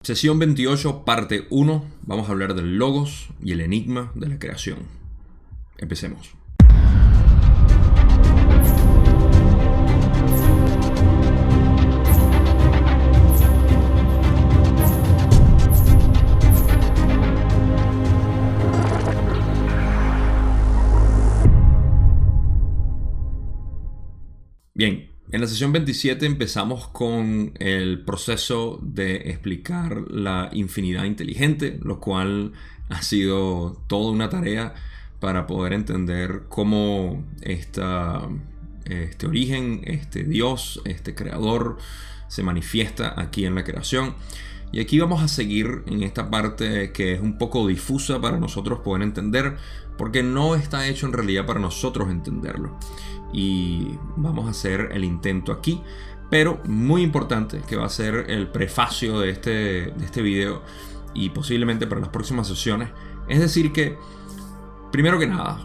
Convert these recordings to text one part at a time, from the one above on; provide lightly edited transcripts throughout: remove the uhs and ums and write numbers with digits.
Sesión 28, parte 1. Vamos a hablar del logos y el enigma de la creación. Empecemos. Bien, en la sesión 27 empezamos con el proceso de explicar la infinidad inteligente, lo cual ha sido toda una tarea para poder entender cómo este origen, este Dios, este creador se manifiesta aquí en la creación. Y aquí vamos a seguir en esta parte que es un poco difusa para nosotros poder entender, porque no está hecho en realidad para nosotros entenderlo. Y vamos a hacer el intento aquí, pero muy importante, que va a ser el prefacio de este video y posiblemente para las próximas sesiones. Es decir que, primero que nada,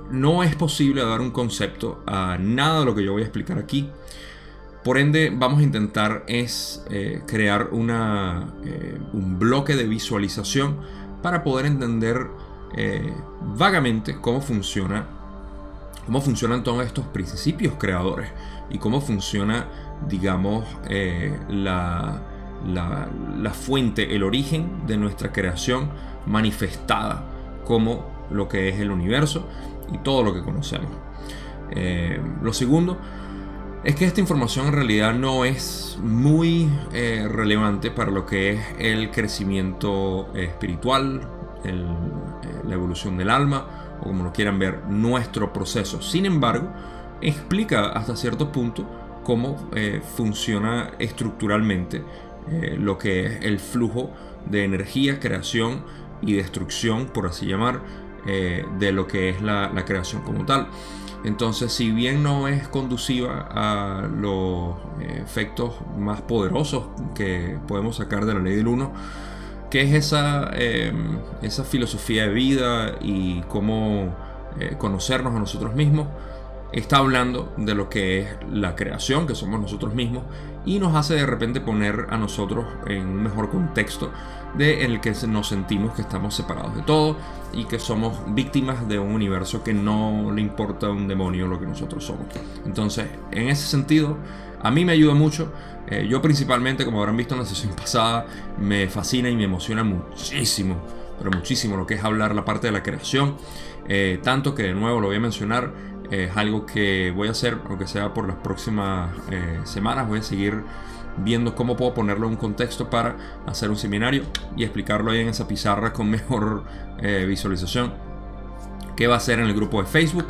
no es posible dar un concepto a nada de lo que yo voy a explicar aquí. Por ende, vamos a intentar crear un bloque de visualización para poder entender vagamente cómo funcionan todos estos principios creadores y cómo funciona, digamos, la fuente, el origen de nuestra creación manifestada como lo que es el universo y todo lo que conocemos. Lo segundo es que esta información en realidad no es muy relevante para lo que es el crecimiento espiritual, la evolución del alma, o como lo quieran ver, nuestro proceso. Sin embargo, explica hasta cierto punto cómo funciona estructuralmente lo que es el flujo de energía, creación y destrucción, por así llamar, de lo que es la creación como tal. Entonces, si bien no es conduciva a los efectos más poderosos que podemos sacar de la ley del uno, que es esa filosofía de vida y cómo conocernos a nosotros mismos, está hablando de lo que es la creación, que somos nosotros mismos, y nos hace de repente poner a nosotros en un mejor contexto en el que nos sentimos que estamos separados de todo y que somos víctimas de un universo que no le importa a un demonio lo que nosotros somos. Entonces, en ese sentido, a mí me ayuda mucho. Yo principalmente, como habrán visto en la sesión pasada, me fascina y me emociona muchísimo, pero muchísimo lo que es hablar la parte de la creación. Tanto que de nuevo lo voy a mencionar, es algo que voy a hacer, aunque sea por las próximas semanas. Voy a seguir viendo cómo puedo ponerlo en un contexto para hacer un seminario y explicarlo ahí en esa pizarra con mejor visualización, que va a ser en el grupo de Facebook.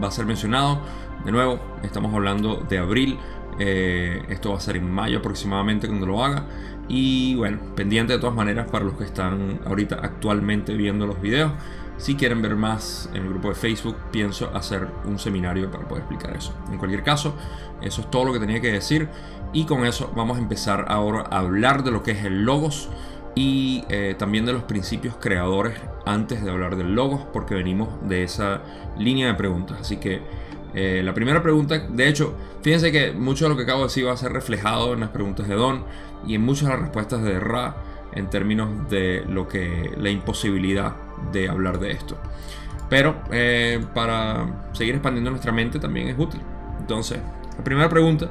Va a ser mencionado. De nuevo, estamos hablando de abril. Esto va a ser en mayo aproximadamente cuando lo haga. Y bueno, pendiente de todas maneras para los que están ahorita actualmente viendo los videos. Si quieren ver más en el grupo de Facebook, pienso hacer un seminario para poder explicar eso. En cualquier caso, eso es todo lo que tenía que decir. Y con eso vamos a empezar ahora a hablar de lo que es el logos y también de los principios creadores antes de hablar del logos, porque venimos de esa línea de preguntas. Así que la primera pregunta, de hecho, fíjense que mucho de lo que acabo de decir va a ser reflejado en las preguntas de Don y en muchas de las respuestas de Ra, en términos de la imposibilidad de hablar de esto. Pero para seguir expandiendo nuestra mente también es útil. Entonces, la primera pregunta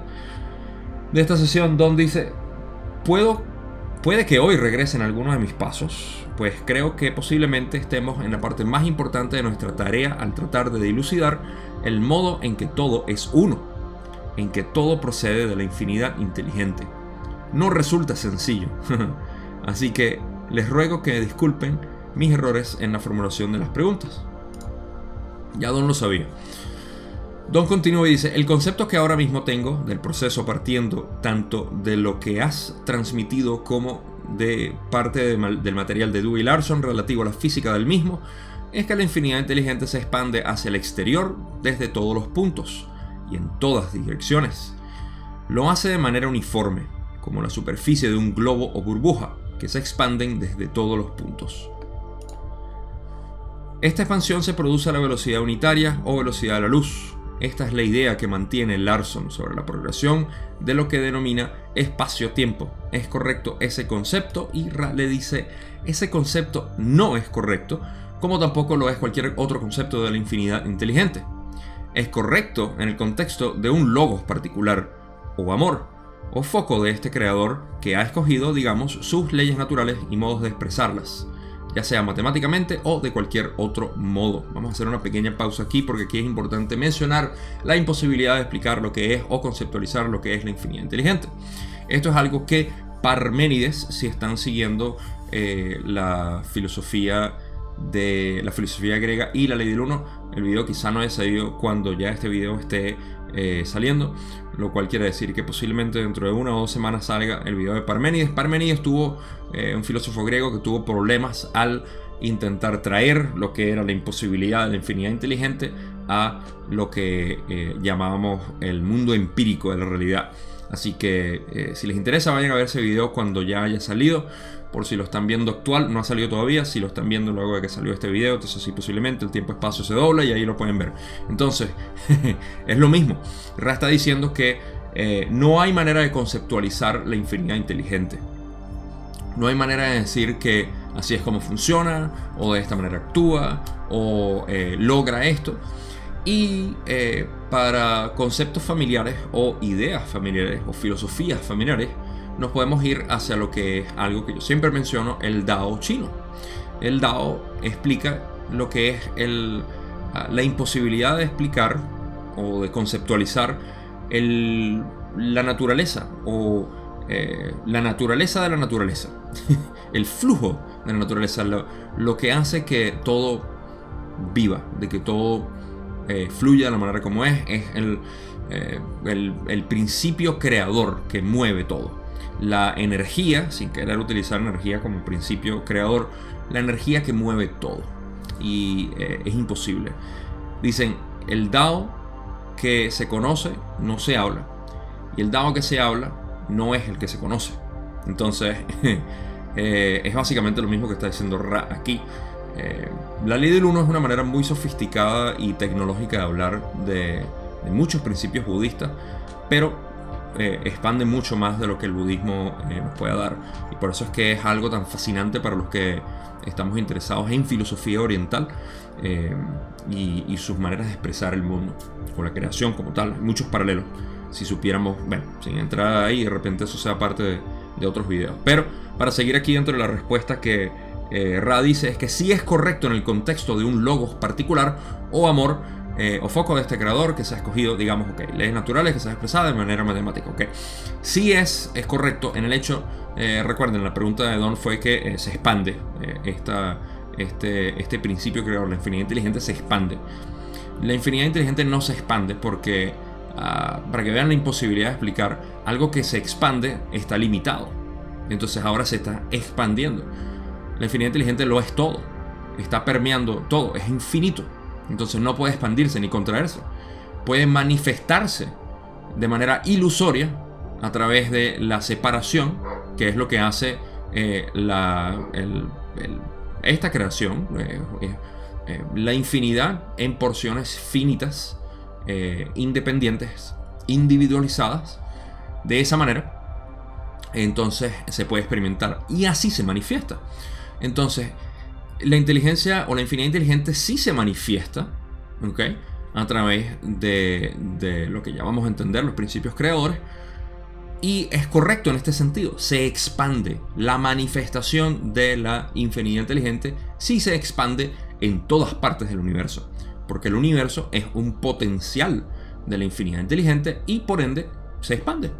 de esta sesión, Don dice: ¿Puede que hoy regresen algunos de mis pasos? Pues creo que posiblemente estemos en la parte más importante de nuestra tarea al tratar de dilucidar el modo en que todo es uno, en que todo procede de la infinidad inteligente. No resulta sencillo, así que les ruego que disculpen mis errores en la formulación de las preguntas. Ya Don lo sabía. Don continúa y dice: el concepto que ahora mismo tengo del proceso, partiendo tanto de lo que has transmitido como de parte del material de Dewey Larson relativo a la física del mismo, es que la infinidad inteligente se expande hacia el exterior desde todos los puntos y en todas direcciones. Lo hace de manera uniforme, como la superficie de un globo o burbuja, que se expanden desde todos los puntos. Esta expansión se produce a la velocidad unitaria o velocidad de la luz, Esta es la idea que mantiene Larson sobre la progresión de lo que denomina espacio-tiempo. ¿Es correcto ese concepto? Y Ra le dice, ese concepto no es correcto, como tampoco lo es cualquier otro concepto de la infinidad inteligente. Es correcto en el contexto de un logos particular, o amor, o foco de este creador que ha escogido, digamos, sus leyes naturales y modos de expresarlas, ya sea matemáticamente o de cualquier otro modo. Vamos a hacer una pequeña pausa aquí porque aquí es importante mencionar la imposibilidad de explicar lo que es o conceptualizar lo que es la infinidad inteligente. Esto es algo que Parménides, si están siguiendo la filosofía griega y la ley del uno, el video quizá no haya salido cuando ya este video esté saliendo, lo cual quiere decir que posiblemente dentro de 1 o 2 semanas salga el video de Parménides. Parménides tuvo un filósofo griego que tuvo problemas al intentar traer lo que era la imposibilidad de la infinidad inteligente a lo que llamábamos el mundo empírico de la realidad. Así que si les interesa, vayan a ver ese video cuando ya haya salido. Por si lo están viendo actual, no ha salido todavía. Si lo están viendo luego de que salió este video, entonces sí, posiblemente el tiempo-espacio se dobla y ahí lo pueden ver. Entonces, es lo mismo. Ra está diciendo que no hay manera de conceptualizar la infinidad inteligente. No hay manera de decir que así es como funciona, o de esta manera actúa, o logra esto. Y para conceptos familiares, o ideas familiares, o filosofías familiares, nos podemos ir hacia lo que es algo que yo siempre menciono, el Dao chino. El Dao explica lo que es la imposibilidad de explicar o de conceptualizar la naturaleza, o la naturaleza de la naturaleza. El flujo de la naturaleza, lo que hace que todo viva, de que todo fluya de la manera como es el principio creador que mueve todo. La energía, sin querer utilizar energía como principio creador, la energía que mueve todo. Y es imposible. Dicen, el Dao que se conoce no se habla. Y el Dao que se habla no es el que se conoce. Entonces, es básicamente lo mismo que está diciendo Ra aquí. La ley del uno es una manera muy sofisticada y tecnológica de hablar de muchos principios budistas, pero expande mucho más de lo que el budismo nos puede dar, y por eso es que es algo tan fascinante para los que estamos interesados en filosofía oriental y sus maneras de expresar el mundo o la creación como tal. Hay muchos paralelos, si supiéramos, bueno, sin entrar ahí, de repente eso sea parte de otros videos. Pero para seguir aquí dentro de la respuesta que Ra dice, es que sí es correcto en el contexto de un logos particular o amor o foco de este creador que se ha escogido, digamos, leyes naturales que se han expresado de manera matemática, sí es correcto en el hecho, recuerden, la pregunta de Don fue que se expande este principio creador, la infinidad inteligente se expande. La infinidad inteligente no se expande porque, para que vean la imposibilidad de explicar, algo que se expande está limitado, entonces ahora se está expandiendo. La infinidad inteligente lo es todo, está permeando todo, es infinito. Entonces no puede expandirse ni contraerse. Puede manifestarse de manera ilusoria a través de la separación, que es lo que hace esta creación, la infinidad en porciones finitas, independientes, individualizadas. De esa manera, entonces se puede experimentar y así se manifiesta. Entonces, la inteligencia o la infinidad inteligente sí se manifiesta, a través de lo que llamamos entender los principios creadores, y es correcto en este sentido, se expande. La manifestación de la infinidad inteligente sí se expande en todas partes del universo, porque el universo es un potencial de la infinidad inteligente y por ende se expande,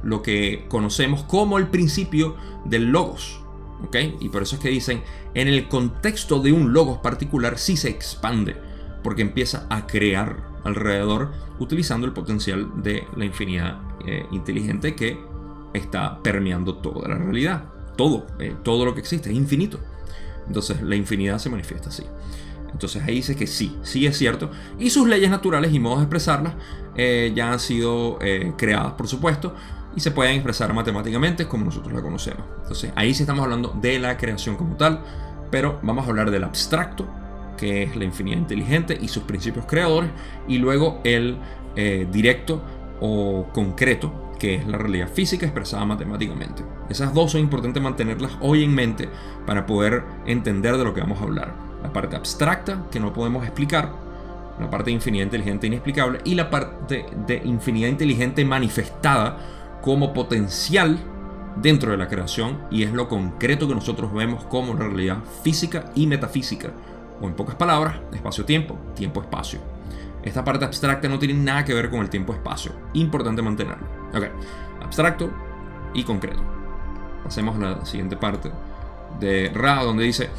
lo que conocemos como el principio del logos. Y por eso es que dicen, en el contexto de un logos particular sí se expande, porque empieza a crear alrededor utilizando el potencial de la infinidad inteligente que está permeando toda la realidad. Todo lo que existe es infinito. Entonces la infinidad se manifiesta así. Entonces ahí dice que sí es cierto. Y sus leyes naturales y modos de expresarlas ya han sido creadas, por supuesto, y se pueden expresar matemáticamente como nosotros la conocemos. Entonces ahí sí estamos hablando de la creación como tal, pero vamos a hablar del abstracto que es la infinidad inteligente y sus principios creadores, y luego el directo o concreto, que es la realidad física expresada matemáticamente. Esas dos son importantes mantenerlas hoy en mente para poder entender de lo que vamos a hablar. La parte abstracta, que no podemos explicar, la parte de infinidad inteligente inexplicable, y la parte de infinidad inteligente manifestada como potencial dentro de la creación, y es lo concreto que nosotros vemos como la realidad física y metafísica, o en pocas palabras, espacio-tiempo, tiempo-espacio. Esta parte abstracta no tiene nada que ver con el tiempo-espacio. Importante mantenerlo. Ok, abstracto y concreto. Pasemos a la siguiente parte de Ra, donde dice: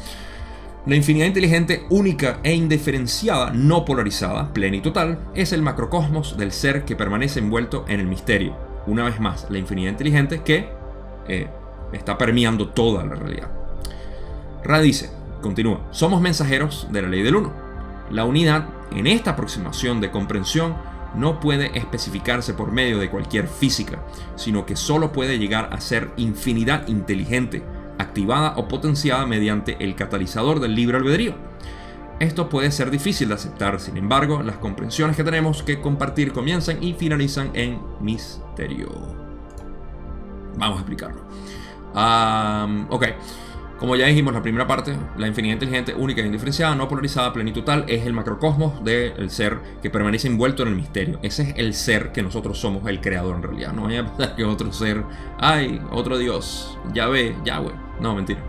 la infinidad inteligente, única e indiferenciada, no polarizada, plena y total, es el macrocosmos del ser que permanece envuelto en el misterio. Una vez más, la infinidad inteligente que está permeando toda la realidad. Ra dice, continúa: somos mensajeros de la ley del uno. La unidad en esta aproximación de comprensión no puede especificarse por medio de cualquier física, sino que solo puede llegar a ser infinidad inteligente, activada o potenciada mediante el catalizador del libre albedrío. Esto puede ser difícil de aceptar, sin embargo, las comprensiones que tenemos que compartir comienzan y finalizan en misterio. Vamos a explicarlo. Ok. Como ya dijimos, la primera parte, la infinidad inteligente, única e indiferenciada, no polarizada, plena y total, es el macrocosmos del ser que permanece envuelto en el misterio. Ese es el ser que nosotros somos, el creador en realidad. No vaya a pensar que otro ser, ay, otro Dios, Yahvé, Yahweh. No, mentira.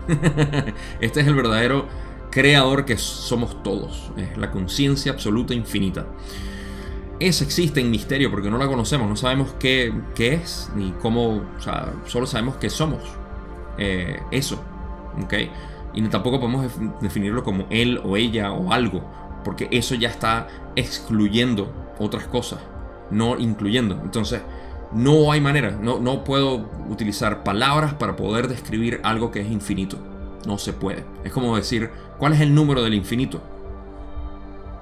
Este es el verdadero creador que somos todos. Es la conciencia absoluta infinita. Esa existe en misterio porque no la conocemos, no sabemos qué es, ni cómo, o sea, solo sabemos que somos eso. Okay. Y tampoco podemos definirlo como él o ella o algo, porque eso ya está excluyendo otras cosas, no incluyendo. Entonces no hay manera, no puedo utilizar palabras para poder describir algo que es infinito. No se puede. Es como decir, ¿cuál es el número del infinito?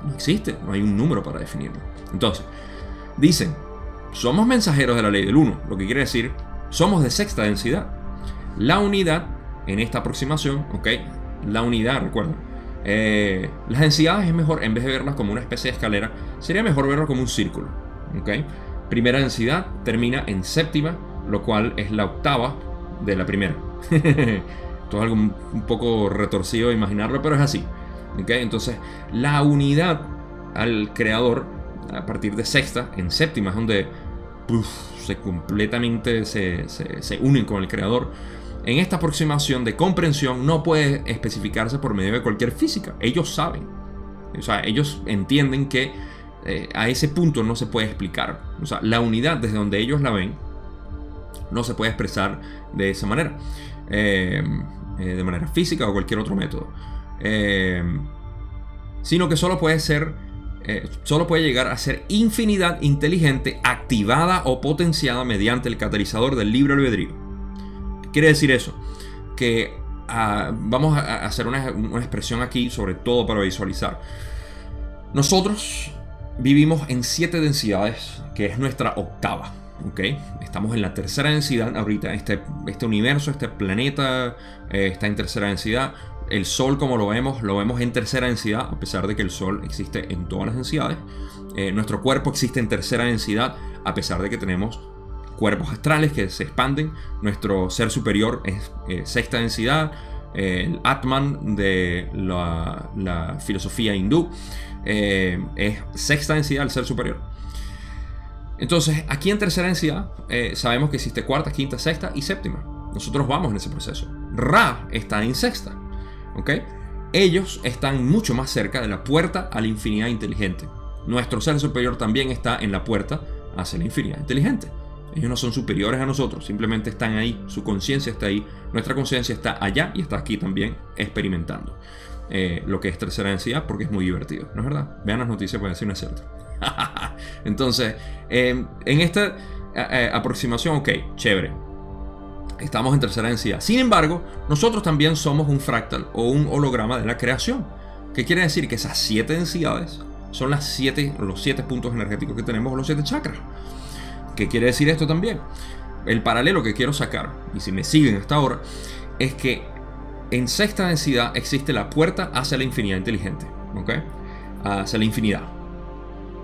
No existe, no hay un número para definirlo. Entonces dicen, somos mensajeros de la ley del uno, lo que quiere decir, somos de sexta densidad. La unidad en esta aproximación, ok, la unidad, recuerda, las densidades es mejor, en vez de verlas como una especie de escalera, sería mejor verlas como un círculo, ok. Primera densidad termina en séptima, lo cual es la octava de la primera. Esto es algo un poco retorcido de imaginarlo, pero es así, ok. Entonces la unidad al creador a partir de sexta en séptima es donde completamente se unen con el creador. En esta aproximación de comprensión no puede especificarse por medio de cualquier física. Ellos saben. O sea, ellos entienden que a ese punto no se puede explicar. O sea, la unidad desde donde ellos la ven no se puede expresar de esa manera. De manera física o cualquier otro método. Sino que solo puede llegar a ser infinidad inteligente activada o potenciada mediante el catalizador del libre albedrío. Quiere decir eso, que vamos a hacer una expresión aquí, sobre todo para visualizar. Nosotros vivimos en 7 densidades, que es nuestra octava, ¿ok? Estamos en la tercera densidad ahorita. Este universo, este planeta está en tercera densidad. El Sol, como lo vemos en tercera densidad, a pesar de que el Sol existe en todas las densidades. Nuestro cuerpo existe en tercera densidad, a pesar de que tenemos cuerpos astrales que se expanden. Nuestro ser superior es sexta densidad. El Atman de la filosofía hindú es sexta densidad, el ser superior. Entonces, aquí en tercera densidad sabemos que existe cuarta, quinta, sexta y séptima. Nosotros vamos en ese proceso. Ra está en sexta, ¿ok? Ellos están mucho más cerca de la puerta a la infinidad inteligente. Nuestro ser superior también está en la puerta hacia la infinidad inteligente. Ellos no son superiores a nosotros, simplemente están ahí, su conciencia está ahí, nuestra conciencia está allá y está aquí también experimentando lo que es tercera densidad, porque es muy divertido, ¿no es verdad? Vean las noticias para decir no es cierto. Entonces, en esta aproximación, ok, chévere, estamos en tercera densidad. Sin embargo, nosotros también somos un fractal o un holograma de la creación. ¿Qué quiere decir? Que esas 7 densidades son los 7 puntos energéticos que tenemos, los 7 chakras. ¿Qué quiere decir esto también? El paralelo que quiero sacar, y si me siguen hasta ahora, es que en sexta densidad existe la puerta hacia la infinidad inteligente, ¿ok? Hacia la infinidad.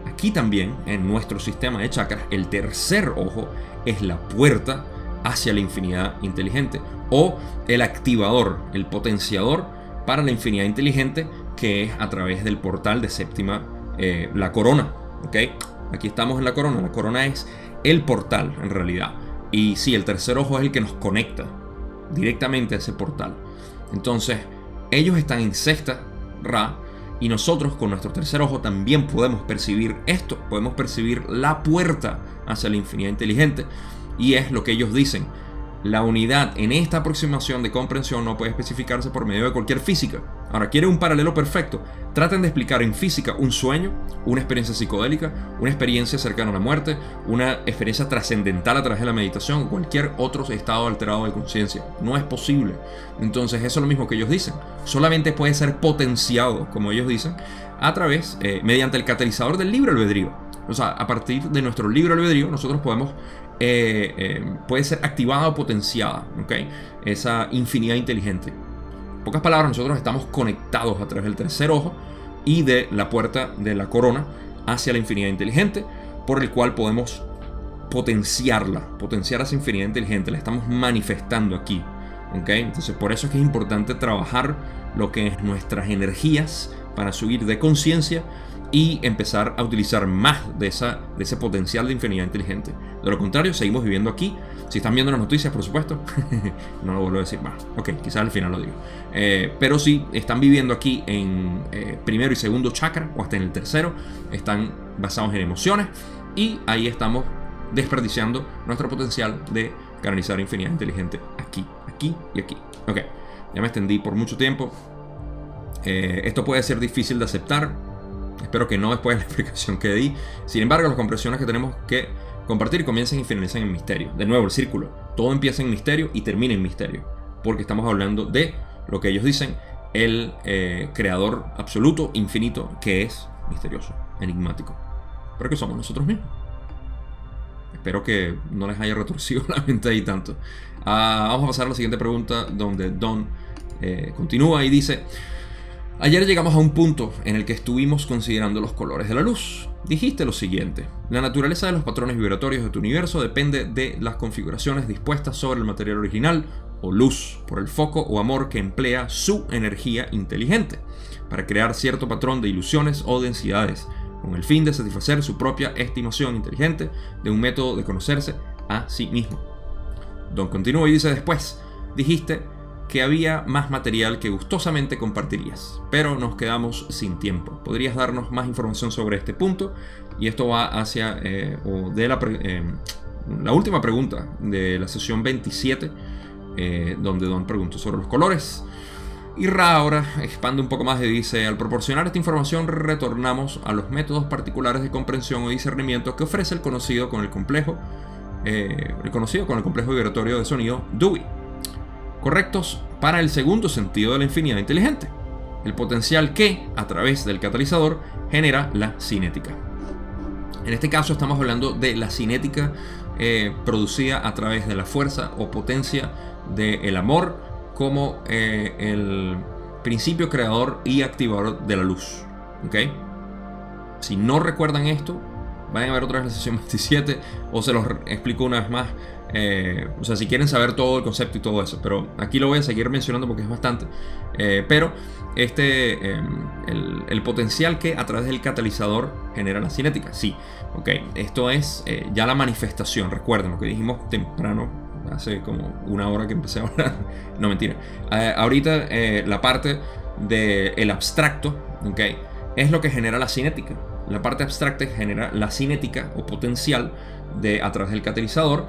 Aquí también, en nuestro sistema de chakras, el tercer ojo es la puerta hacia la infinidad inteligente, o el activador, el potenciador para la infinidad inteligente, que es a través del portal de séptima, la corona, ¿ok? Aquí estamos en la corona. La corona es el portal, en realidad. Y sí, el tercer ojo es el que nos conecta directamente a ese portal. Entonces, ellos están en sexta Ra, y nosotros con nuestro tercer ojo también podemos percibir esto. Podemos percibir la puerta hacia la infinidad inteligente. Y es lo que ellos dicen: la unidad en esta aproximación de comprensión no puede especificarse por medio de cualquier física. Ahora, ¿quieren un paralelo perfecto? Traten de explicar en física un sueño, una experiencia psicodélica, una experiencia cercana a la muerte, una experiencia trascendental a través de la meditación o cualquier otro estado alterado de conciencia. No es posible. Entonces, eso es lo mismo que ellos dicen. Solamente puede ser potenciado, como ellos dicen, a través, mediante el catalizador del libre albedrío. O sea, a partir de nuestro libre albedrío, nosotros podemos puede ser activada o potenciada, ¿ok? Esa infinidad inteligente. En pocas palabras, nosotros estamos conectados a través del tercer ojo y de la puerta de la corona hacia la infinidad inteligente, por el cual podemos potenciar esa infinidad inteligente. La estamos manifestando aquí, ¿ok? Entonces, por eso es que es importante trabajar lo que es nuestras energías para subir de conciencia y empezar a utilizar más de ese potencial de infinidad inteligente. De lo contrario, seguimos viviendo aquí. Si están viendo las noticias, por supuesto, no lo vuelvo a decir más. Ok, quizás al final lo digo. Pero si están viviendo aquí en primero y segundo chakra, o hasta en el tercero, están basados en emociones, y ahí estamos desperdiciando nuestro potencial de canalizar infinidad inteligente aquí, aquí y aquí. Ok, ya me extendí por mucho tiempo. Esto puede ser difícil de aceptar. Espero que no después de la explicación que di. Sin embargo, las comprensiones que tenemos que compartir comienzan y finalizan en misterio. De nuevo, el círculo. Todo empieza en misterio y termina en misterio. Porque estamos hablando de lo que ellos dicen, el creador absoluto, infinito, que es misterioso, enigmático. Pero que somos nosotros mismos. Espero que no les haya retorcido la mente ahí tanto. Vamos a pasar a la siguiente pregunta, donde Don continúa y dice: ayer llegamos a un punto en el que estuvimos considerando los colores de la luz. Dijiste lo siguiente: la naturaleza de los patrones vibratorios de tu universo depende de las configuraciones dispuestas sobre el material original o luz, por el foco o amor que emplea su energía inteligente para crear cierto patrón de ilusiones o densidades, con el fin de satisfacer su propia estimación inteligente de un método de conocerse a sí mismo. Don continúa y dice después: dijiste que había más material que gustosamente compartirías, pero nos quedamos sin tiempo. ¿Podrías darnos más información sobre este punto? Y esto va hacia la última pregunta de la sesión 27, donde Don preguntó sobre los colores. Y Ra ahora expande un poco más y dice: al proporcionar esta información retornamos a los métodos particulares de comprensión o discernimiento que ofrece el conocido con el complejo vibratorio de sonido Dewey, correctos para el segundo sentido de la infinidad inteligente, el potencial que, a través del catalizador, genera la cinética. En este caso estamos hablando de la cinética producida a través de la fuerza o potencia del amor como el principio creador y activador de la luz. ¿Ok? Si no recuerdan esto, vayan a ver otra vez la sesión 27 o se los explico una vez más. O sea, si quieren saber todo el concepto y todo eso, pero aquí lo voy a seguir mencionando porque es bastante. Pero el potencial que a través del catalizador genera la cinética, sí, ok, esto es ya la manifestación. Recuerden lo que dijimos temprano, hace como una hora que empecé a hablar. No, mentira. Ahorita la parte del abstracto, ok, es lo que genera la cinética. La parte abstracta genera la cinética o potencial a través del catalizador.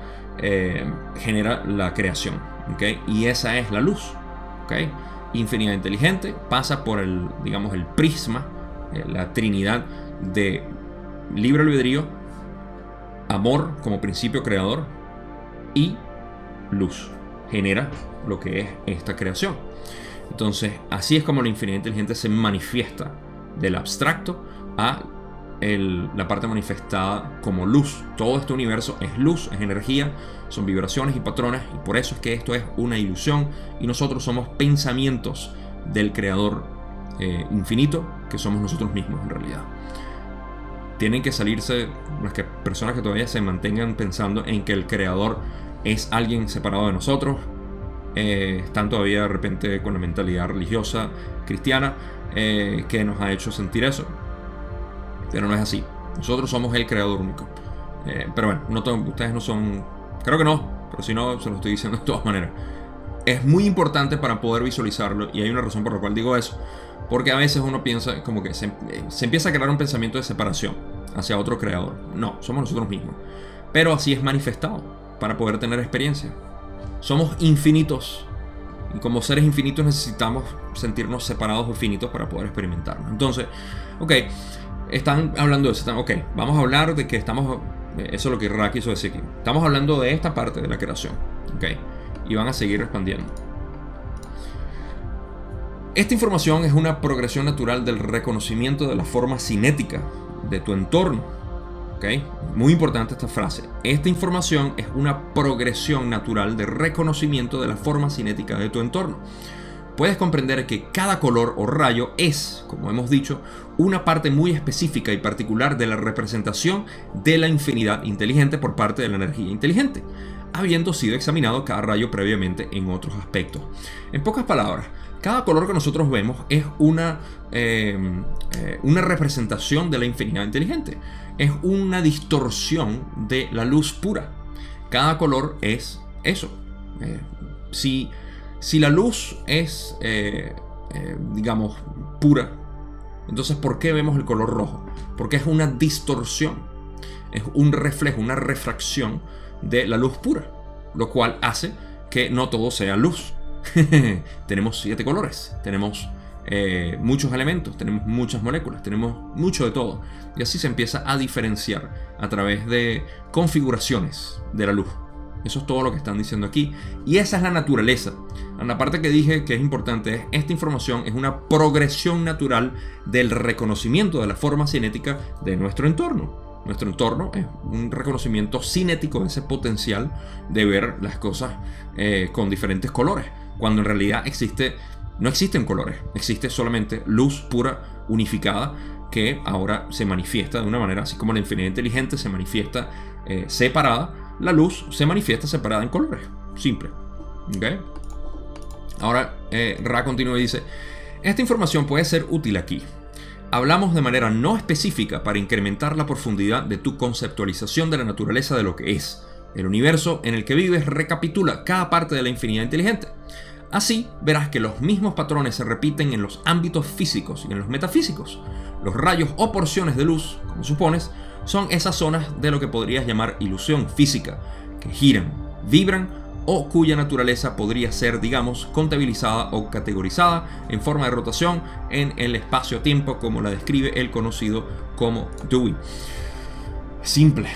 Genera la creación, ¿okay? Y esa es la luz, ¿okay? Infinidad inteligente pasa por el prisma, la trinidad de libre albedrío, amor como principio creador y luz. Genera lo que es esta creación. Entonces, así es como la infinidad inteligente se manifiesta del abstracto a la parte manifestada como luz. Todo este universo es luz, es energía, son vibraciones y patrones, y por eso es que esto es una ilusión y nosotros somos pensamientos del creador infinito que somos nosotros mismos en realidad. Tienen que salirse las personas que todavía se mantengan pensando en que el creador es alguien separado de nosotros. Están todavía de repente con la mentalidad religiosa cristiana que nos ha hecho sentir eso. Pero no es así. Nosotros somos el creador único. Pero bueno, ustedes no son... Creo que no, pero si no, se lo estoy diciendo de todas maneras. Es muy importante para poder visualizarlo, y hay una razón por la cual digo eso. Porque a veces uno piensa como que se empieza a crear un pensamiento de separación hacia otro creador. No, somos nosotros mismos. Pero así es manifestado para poder tener experiencia. Somos infinitos. Y como seres infinitos necesitamos sentirnos separados o finitos para poder experimentarnos. Entonces, ok, están hablando de eso. Ok, vamos a hablar de que estamos... Eso es lo que Ra quiso decir aquí. Estamos hablando de esta parte de la creación. Ok, y van a seguir expandiendo. Esta información es una progresión natural del reconocimiento de la forma cinética de tu entorno. ¿Okay? Muy importante esta frase. Esta información es una progresión natural de reconocimiento de la forma cinética de tu entorno. Puedes comprender que cada color o rayo es, como hemos dicho, una parte muy específica y particular de la representación de la infinidad inteligente por parte de la energía inteligente, habiendo sido examinado cada rayo previamente en otros aspectos. En pocas palabras, cada color que nosotros vemos es una representación de la infinidad inteligente. Es una distorsión de la luz pura. Cada color es eso. Si la luz es, digamos, pura, entonces ¿por qué vemos el color rojo? Porque es una distorsión. Es un reflejo, una refracción de la luz pura. Lo cual hace que no todo sea luz. Tenemos 7 colores, tenemos muchos elementos, tenemos muchas moléculas, tenemos mucho de todo. Y así se empieza a diferenciar a través de configuraciones de la luz. Eso es todo lo que están diciendo aquí. Y esa es la naturaleza. La parte que dije que es importante es: esta información es una progresión natural del reconocimiento de la forma cinética de nuestro entorno. Nuestro entorno es un reconocimiento cinético de ese potencial de ver las cosas con diferentes colores. Cuando en realidad no existen colores, existe solamente luz pura, unificada, que ahora se manifiesta de una manera, así como la infinidad inteligente se manifiesta separada, la luz se manifiesta separada en colores. Simple. ¿Okay? Ahora Ra continúa y dice: esta información puede ser útil aquí. Hablamos de manera no específica para incrementar la profundidad de tu conceptualización de la naturaleza de lo que es. El universo en el que vives recapitula cada parte de la infinidad inteligente. Así verás que los mismos patrones se repiten en los ámbitos físicos y en los metafísicos. Los rayos o porciones de luz, como supones, son esas zonas de lo que podrías llamar ilusión física, que giran, vibran o cuya naturaleza podría ser, digamos, contabilizada o categorizada en forma de rotación en el espacio-tiempo, como la describe el conocido como Dewey. Simple.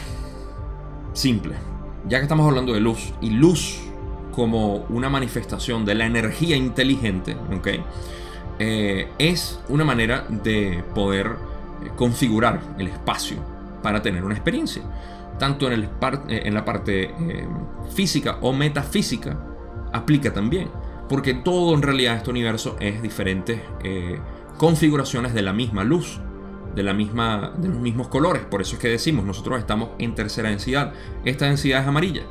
Ya que estamos hablando de luz, y luz como una manifestación de la energía inteligente, ¿okay? Es una manera de poder configurar el espacio para tener una experiencia. Tanto en la parte física o metafísica aplica también. Porque todo en realidad este universo es diferentes configuraciones de la misma luz, de los mismos colores. Por eso es que decimos, nosotros estamos en tercera densidad. Esta densidad es amarilla.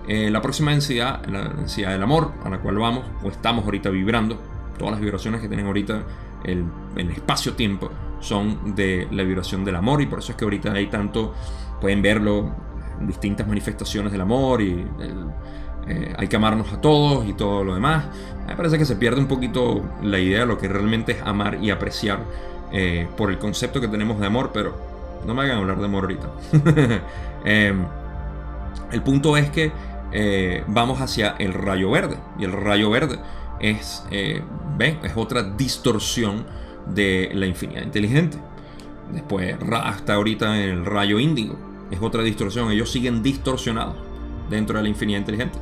La próxima densidad, la densidad del amor, a la cual vamos o estamos ahorita vibrando. Todas las vibraciones que tienen ahorita el espacio-tiempo son de la vibración del amor, y por eso es que ahorita hay tanto, pueden verlo, distintas manifestaciones del amor, y hay que amarnos a todos y todo lo demás. Me parece que se pierde un poquito la idea de lo que realmente es amar y apreciar por el concepto que tenemos de amor, pero no me hagan hablar de amor ahorita. El punto es que vamos hacia el rayo verde, y el rayo verde es otra distorsión de la infinidad inteligente. Después hasta ahorita en el rayo índigo es otra distorsión. Ellos siguen distorsionados dentro de la infinidad inteligente,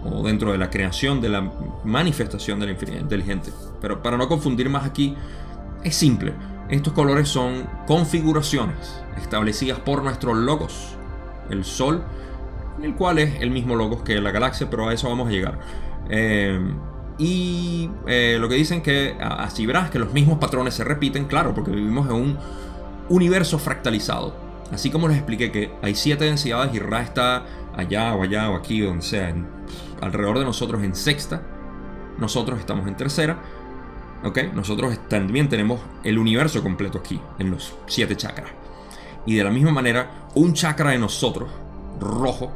o dentro de la creación, de la manifestación de la infinidad inteligente. Pero para no confundir más aquí, es simple. Estos colores son configuraciones establecidas por nuestro logos, el Sol, el cual es el mismo logos que la galaxia, pero a eso vamos a llegar. Y lo que dicen que así verás que los mismos patrones se repiten, claro, porque vivimos en un universo fractalizado. Así como les expliqué que hay 7 densidades y Ra está allá o aquí, donde sea, alrededor de nosotros en sexta, nosotros estamos en tercera, ¿ok? Nosotros también tenemos el universo completo aquí, en los 7 chakras. Y de la misma manera, un chakra de nosotros, rojo,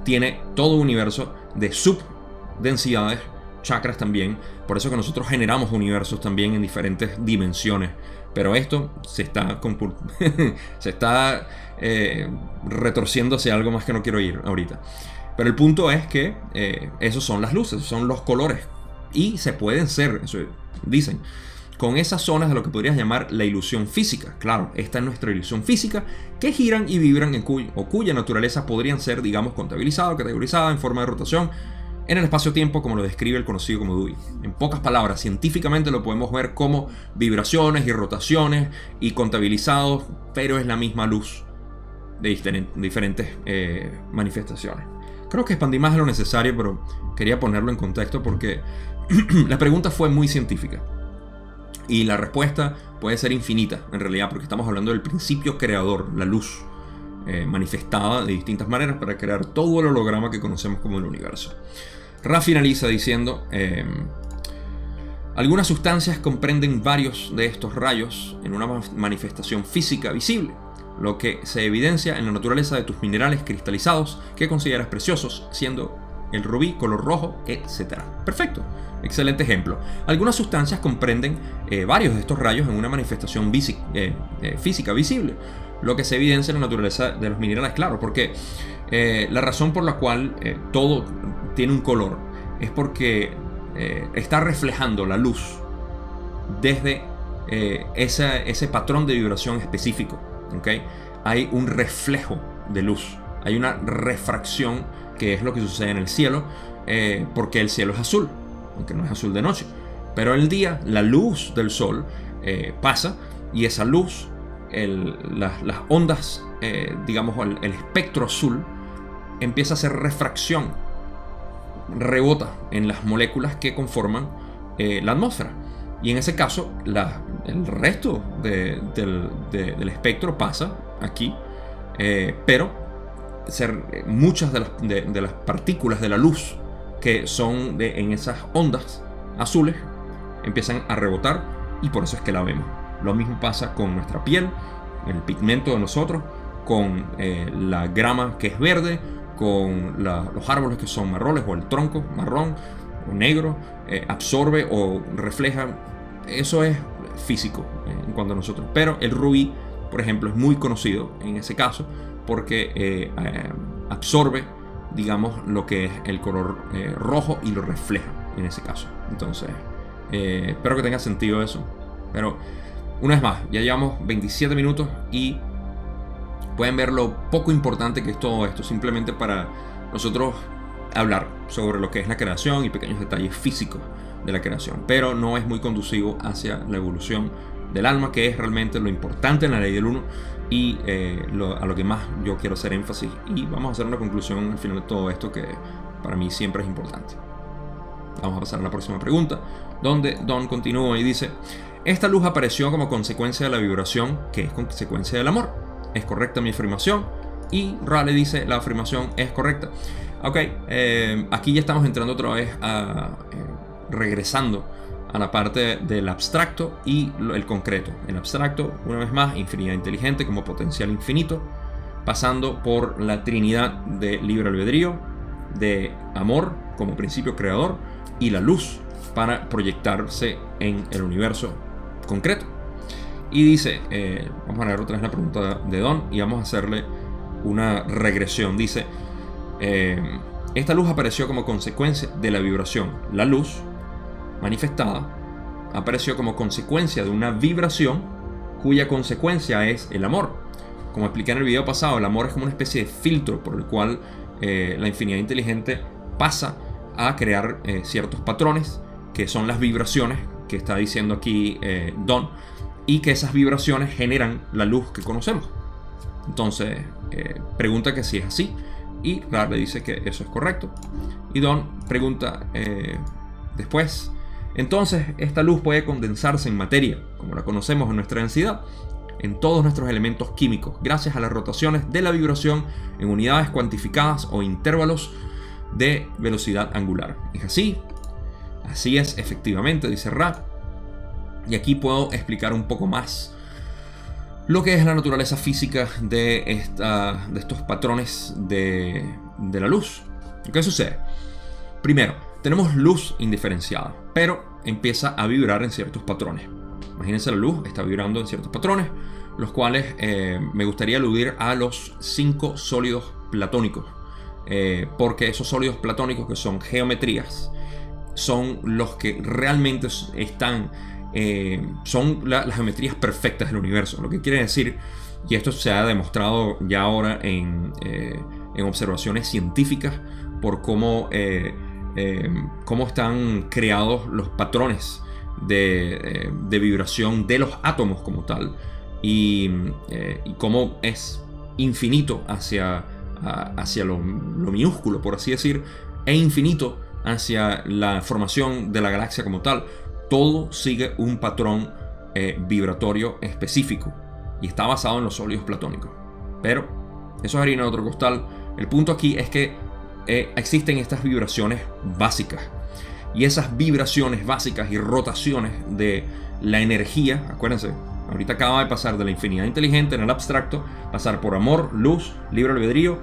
tiene todo un universo de subdensidades, chakras también. Por eso que nosotros generamos universos también en diferentes dimensiones. Pero esto se está, se está retorciendo hacia algo más que no quiero ir ahorita. Pero el punto es que esos son las luces, son los colores. Y se pueden ser, eso dicen, con esas zonas de lo que podrías llamar la ilusión física. Claro, esta es nuestra ilusión física, que giran y vibran o cuya naturaleza podrían ser, digamos, contabilizada o categorizada en forma de rotación en el espacio-tiempo, como lo describe el conocido como Dewey. En pocas palabras, científicamente lo podemos ver como vibraciones y rotaciones y contabilizados, pero es la misma luz de diferentes manifestaciones. Creo que expandí más de lo necesario, pero quería ponerlo en contexto porque la pregunta fue muy científica. Y la respuesta puede ser infinita, en realidad, porque estamos hablando del principio creador, la luz, manifestada de distintas maneras para crear todo el holograma que conocemos como el universo. Ra finaliza diciendo, algunas sustancias comprenden varios de estos rayos en una manifestación física visible, lo que se evidencia en la naturaleza de tus minerales cristalizados que consideras preciosos, siendo el rubí, color rojo, etc. Perfecto, excelente ejemplo. Algunas sustancias comprenden varios de estos rayos en una manifestación física visible, lo que se evidencia en la naturaleza de los minerales, claro, porque la razón por la cual todo tiene un color es porque está reflejando la luz desde ese patrón de vibración específico, ¿okay? Hay un reflejo de luz, hay una refracción, que es lo que sucede en el cielo, porque el cielo es azul, aunque no es azul de noche, pero en el día la luz del sol pasa, y esa luz, las ondas, digamos el espectro azul, empieza a hacer refracción, rebota en las moléculas que conforman la atmósfera, y en ese caso el resto del espectro pasa aquí, pero muchas de las partículas de la luz que son en esas ondas azules empiezan a rebotar, y por eso es que la vemos. Lo mismo pasa con nuestra piel, el pigmento de nosotros, con la grama que es verde, con los árboles que son marrones, o el tronco marrón o negro, absorbe o refleja. Eso es físico en cuanto a nosotros. Pero el rubí, por ejemplo, es muy conocido en ese caso porque absorbe, digamos, lo que es el color rojo y lo refleja en ese caso. Entonces, espero que tenga sentido eso. Pero una vez más, ya llevamos 27 minutos y pueden ver lo poco importante que es todo esto, simplemente para nosotros hablar sobre lo que es la creación y pequeños detalles físicos de la creación, pero no es muy conducivo hacia la evolución del alma, que es realmente lo importante en la ley del uno, y a lo que más yo quiero hacer énfasis. Y vamos a hacer una conclusión al final de todo esto que para mí siempre es importante. Vamos a pasar a la próxima pregunta, donde Don continúa y dice: esta luz apareció como consecuencia de la vibración, que es consecuencia del amor. ¿Es correcta mi afirmación? Y Ra le dice: la afirmación es correcta. Ok, aquí ya estamos entrando otra vez regresando a la parte del abstracto y el concreto. El abstracto, una vez más, infinidad inteligente como potencial infinito, pasando por la trinidad de libre albedrío, de amor como principio creador, y la luz para proyectarse en el universo concreto. Y dice, vamos a leer otra vez la pregunta de Don y vamos a hacerle una regresión. Dice, esta luz apareció como consecuencia de la vibración. La luz manifestada apareció como consecuencia de una vibración cuya consecuencia es el amor. Como expliqué en el video pasado, el amor es como una especie de filtro por el cual la infinidad inteligente pasa a crear ciertos patrones, que son las vibraciones que está diciendo aquí Don, y que esas vibraciones generan la luz que conocemos. Entonces pregunta que si es así, y Ra le dice que eso es correcto, y Don pregunta después. Entonces, esta luz puede condensarse en materia, como la conocemos en nuestra densidad, en todos nuestros elementos químicos, gracias a las rotaciones de la vibración en unidades cuantificadas o intervalos de velocidad angular. ¿Es así? Así es, efectivamente, dice Ra. Y aquí puedo explicar un poco más lo que es la naturaleza física de estos patrones de la luz. ¿Qué sucede? Primero, tenemos luz indiferenciada, pero empieza a vibrar en ciertos patrones. Imagínense, la luz está vibrando en ciertos patrones, los cuales me gustaría aludir a los 5 sólidos platónicos, porque esos sólidos platónicos, que son geometrías, son los que realmente están, son las geometrías perfectas del universo. Lo que quiere decir, y esto se ha demostrado ya ahora en observaciones científicas, por cómo están creados los patrones de vibración de los átomos como tal, y cómo es infinito hacia lo minúsculo, por así decir, e infinito hacia la formación de la galaxia como tal. Todo sigue un patrón vibratorio específico y está basado en los sólidos platónicos. Pero eso es harina de otro costal. El punto aquí es que existen estas vibraciones básicas, y esas vibraciones básicas y rotaciones de la energía, acuérdense, ahorita acaba de pasar de la infinidad inteligente en el abstracto, pasar por amor, luz, libre albedrío,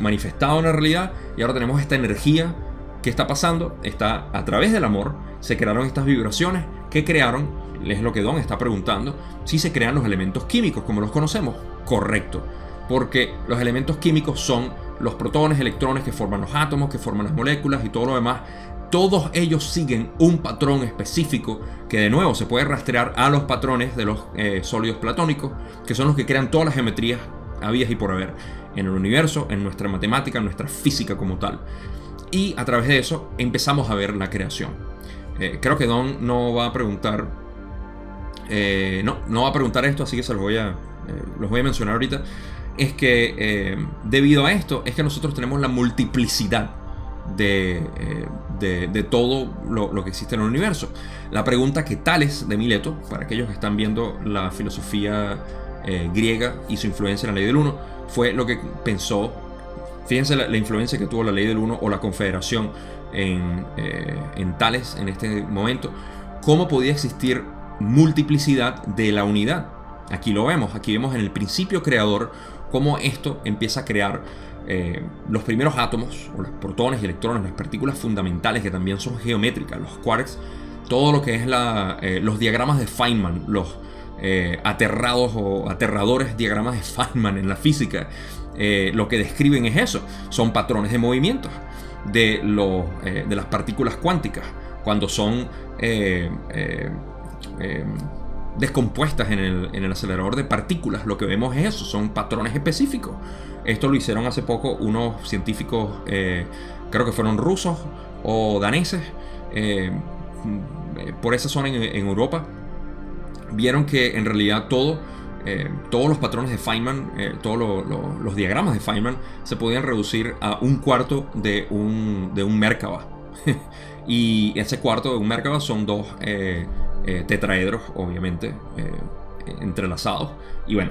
manifestado en la realidad, y ahora tenemos esta energía que está pasando, está a través del amor. Se crearon estas vibraciones que crearon, es lo que Don está preguntando, si se crean los elementos químicos como los conocemos. Correcto, porque los elementos químicos son los protones, electrones que forman los átomos, que forman las moléculas y todo lo demás. Todos ellos siguen un patrón específico que, de nuevo, se puede rastrear a los patrones de los sólidos platónicos, que son los que crean todas las geometrías habidas y por haber en el universo, en nuestra matemática, en nuestra física como tal. Y a través de eso empezamos a ver la creación. Creo que Don no va a preguntar, no va a preguntar esto, así que se los voy a mencionar ahorita. Es que debido a esto es que nosotros tenemos la multiplicidad de todo lo que existe en el universo. La pregunta que Tales de Mileto, para aquellos que están viendo la filosofía griega y su influencia en la ley del uno, fue lo que pensó. Fíjense la influencia que tuvo la ley del uno o la confederación en Tales en este momento. ¿Cómo podía existir multiplicidad de la unidad? Aquí lo vemos, aquí vemos en el principio creador cómo esto empieza a crear los primeros átomos, o los protones y electrones, las partículas fundamentales que también son geométricas, los quarks, todo lo que es los diagramas de Feynman, los aterrados o aterradores diagramas de Feynman en la física. Lo que describen es eso, son patrones de movimiento de las partículas cuánticas cuando son descompuestas en el acelerador de partículas. Lo que vemos es eso, son patrones específicos. Esto lo hicieron hace poco unos científicos, creo que fueron rusos o daneses, por esa zona en Europa. Vieron que en realidad todos los patrones de Feynman, todos los diagramas de Feynman se podían reducir a un cuarto de un Merkaba. Y ese cuarto de un Merkaba son dos tetraedros, obviamente, entrelazados. Y bueno,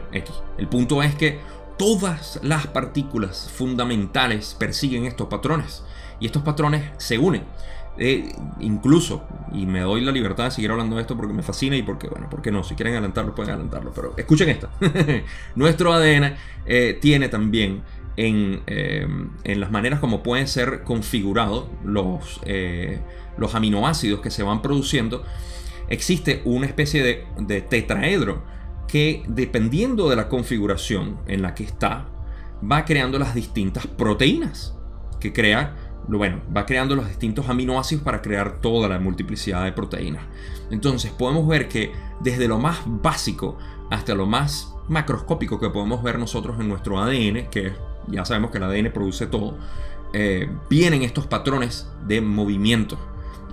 el punto es que todas las partículas fundamentales persiguen estos patrones, y estos patrones se unen. Incluso, y me doy la libertad de seguir hablando de esto porque me fascina y porque, bueno, ¿por qué no? Si quieren adelantarlo, pueden adelantarlo, pero escuchen esta. Nuestro ADN tiene también en las maneras como pueden ser configurados los aminoácidos que se van produciendo. Existe una especie de tetraedro que, dependiendo de la configuración en la que está, va creando las distintas proteínas que va creando los distintos aminoácidos para crear toda la multiplicidad de proteínas. Entonces podemos ver que desde lo más básico hasta lo más macroscópico que podemos ver nosotros en nuestro ADN, que ya sabemos que el ADN produce todo, vienen estos patrones de movimiento.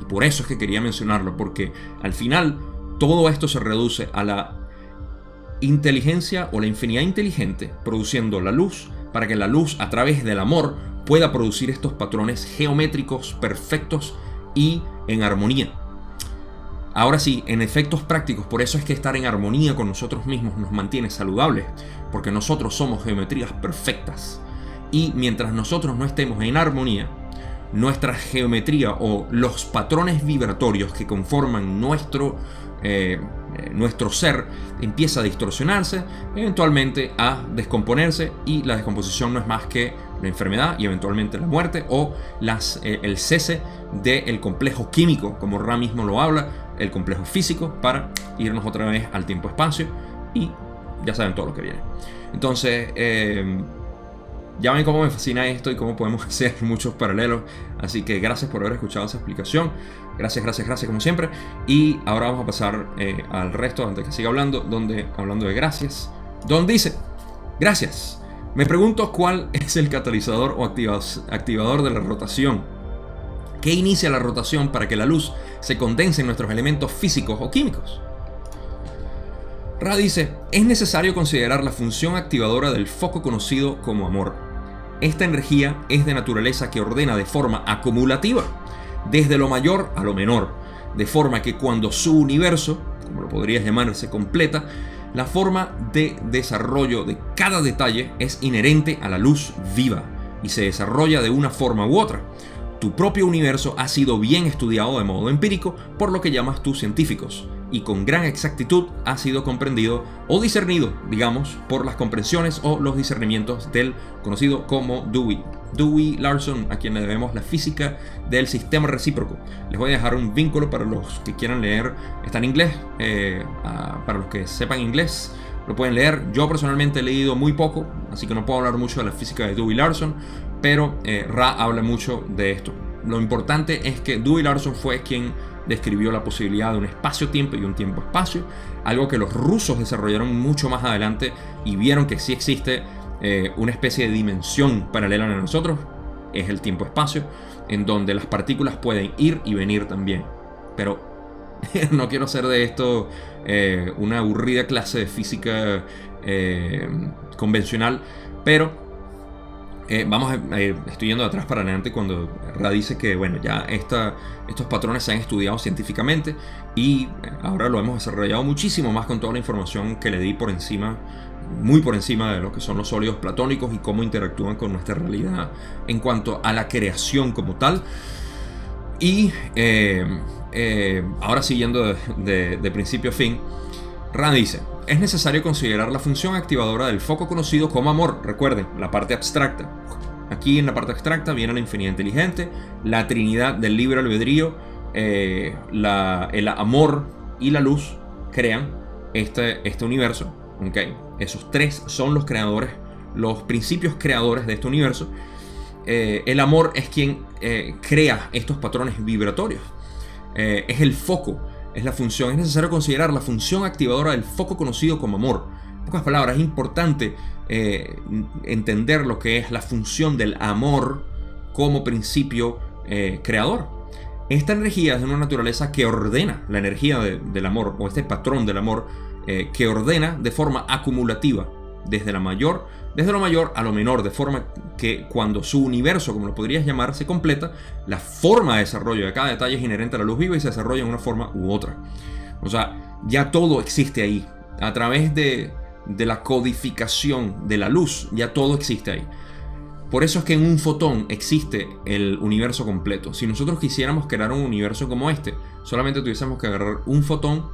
Y por eso es que quería mencionarlo, porque al final todo esto se reduce a la inteligencia o la infinidad inteligente produciendo la luz, para que la luz, a través del amor, pueda producir estos patrones geométricos perfectos y en armonía. Ahora sí, en efectos prácticos, por eso es que estar en armonía con nosotros mismos nos mantiene saludables, porque nosotros somos geometrías perfectas. Y mientras nosotros no estemos en armonía, nuestra geometría o los patrones vibratorios que conforman nuestro ser empieza a distorsionarse, eventualmente a descomponerse, y la descomposición no es más que la enfermedad y eventualmente la muerte o el cese del complejo químico, como Ra mismo lo habla, el complejo físico, para irnos otra vez al tiempo-espacio, y ya saben todo lo que viene. Entonces, ya ven cómo me fascina esto y cómo podemos hacer muchos paralelos. Así que gracias por haber escuchado esa explicación. Gracias como siempre. Y ahora vamos a pasar al resto antes que siga hablando. Hablando de gracias. Don dice: gracias. Me pregunto cuál es el catalizador o activador de la rotación. ¿Qué inicia la rotación para que la luz se condense en nuestros elementos físicos o químicos? Ra dice: es necesario considerar la función activadora del foco conocido como amor. Esta energía es de naturaleza que ordena de forma acumulativa, desde lo mayor a lo menor, de forma que cuando su universo, como lo podrías llamar, se completa, la forma de desarrollo de cada detalle es inherente a la luz viva y se desarrolla de una forma u otra. Tu propio universo ha sido bien estudiado de modo empírico por lo que llamas tus científicos, y con gran exactitud ha sido comprendido o discernido, digamos, por las comprensiones o los discernimientos del conocido como Dewey Larson, a quien le debemos la física del sistema recíproco. Les voy a dejar un vínculo para los que quieran leer. Está en inglés, para los que sepan inglés lo pueden leer. Yo personalmente he leído muy poco, así que no puedo hablar mucho de la física de Dewey Larson, pero Ra habla mucho de esto. Lo importante es que Dewey Larson fue quien describió la posibilidad de un espacio-tiempo y un tiempo-espacio, algo que los rusos desarrollaron mucho más adelante y vieron que sí existe una especie de dimensión paralela a nosotros, es el tiempo-espacio, en donde las partículas pueden ir y venir también. Pero no quiero hacer de esto una aburrida clase de física convencional, pero estoy yendo de atrás para adelante cuando Ra dice que bueno, ya estos patrones se han estudiado científicamente y ahora lo hemos desarrollado muchísimo más con toda la información que le di por encima, muy por encima de lo que son los sólidos platónicos y cómo interactúan con nuestra realidad en cuanto a la creación como tal. Y ahora siguiendo de principio a fin, Ra dice: es necesario considerar la función activadora del foco conocido como amor. Recuerden, la parte abstracta. Aquí en la parte abstracta viene la infinidad inteligente, la trinidad del libre albedrío, el amor y la luz crean este universo. ¿Okay? Esos tres son los creadores, los principios creadores de este universo. El amor es quien crea estos patrones vibratorios. Es el foco. Es la función. Es necesario considerar la función activadora del foco conocido como amor. En pocas palabras, es importante entender lo que es la función del amor como principio creador. Esta energía es de una naturaleza que ordena la energía del amor, o este patrón del amor que ordena de forma acumulativa desde lo mayor a lo menor, de forma que cuando su universo, como lo podrías llamar, se completa, la forma de desarrollo de cada detalle es inherente a la luz viva y se desarrolla en una forma u otra. O sea, ya todo existe ahí. A través de la codificación de la luz, ya todo existe ahí. Por eso es que en un fotón existe el universo completo. Si nosotros quisiéramos crear un universo como este, solamente tuviésemos que agarrar un fotón,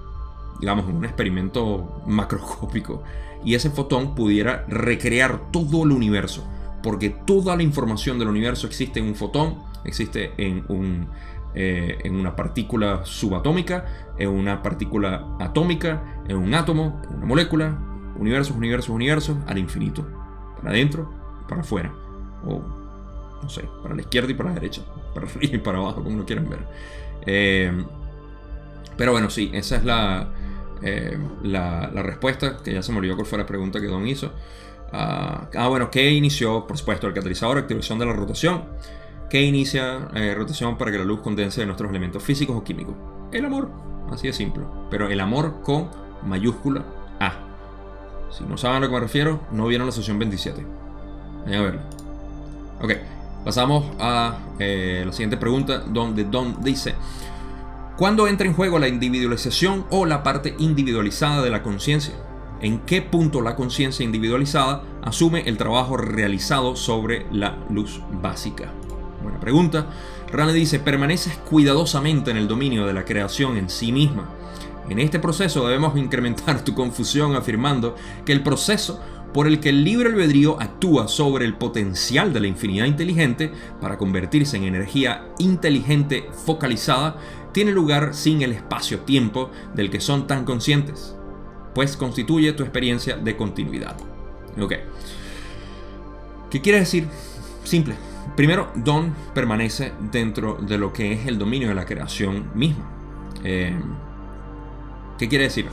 digamos, en un experimento macroscópico, y ese fotón pudiera recrear todo el universo, porque toda la información del universo existe en un fotón, existe en una partícula subatómica, en una partícula atómica, en un átomo, en una molécula, universos, al infinito, para adentro, para afuera, o no sé, para la izquierda y para la derecha, para arriba y para abajo, como lo quieran ver. Pero bueno, sí, esa es la respuesta, que ya se me olvidó cuál fue la pregunta que Don hizo. Bueno, ¿qué inició? Por supuesto, el catalizador, activación de la rotación. ¿Qué inicia rotación para que la luz condense de nuestros elementos físicos o químicos? El amor, así de simple. Pero el amor con mayúscula A. Si no saben a lo que me refiero, no vieron la sesión 27. Vayan a verla. Ok, Pasamos a la siguiente pregunta, donde Don dice: ¿cuándo entra en juego la individualización o la parte individualizada de la conciencia? ¿En qué punto la conciencia individualizada asume el trabajo realizado sobre la luz básica? Buena pregunta. Rane dice: permaneces cuidadosamente en el dominio de la creación en sí misma. En este proceso debemos incrementar tu confusión afirmando que el proceso por el que el libre albedrío actúa sobre el potencial de la infinidad inteligente para convertirse en energía inteligente focalizada tiene lugar sin el espacio-tiempo del que son tan conscientes, pues constituye tu experiencia de continuidad. Ok. ¿Qué quiere decir? Simple. Primero, Don permanece dentro de lo que es el dominio de la creación misma. ¿Qué quiere decir?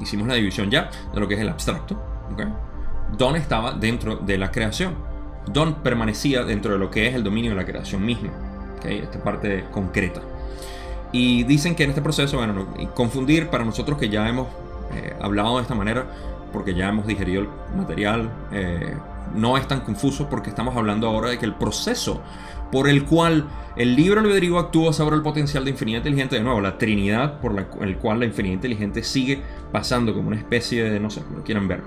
Hicimos la división ya de lo que es el abstracto. Okay. Don estaba dentro de la creación. Don permanecía dentro de lo que es el dominio de la creación misma. Okay. Esta parte concreta. Y dicen que en este proceso, bueno, confundir para nosotros que ya hemos hablado de esta manera, porque ya hemos digerido el material, no es tan confuso porque estamos hablando ahora de que el proceso por el cual el libre albedrío actúa sobre el potencial de infinidad inteligente, de nuevo, la trinidad por el cual la infinidad inteligente sigue pasando como una especie de, no sé, como lo quieran ver,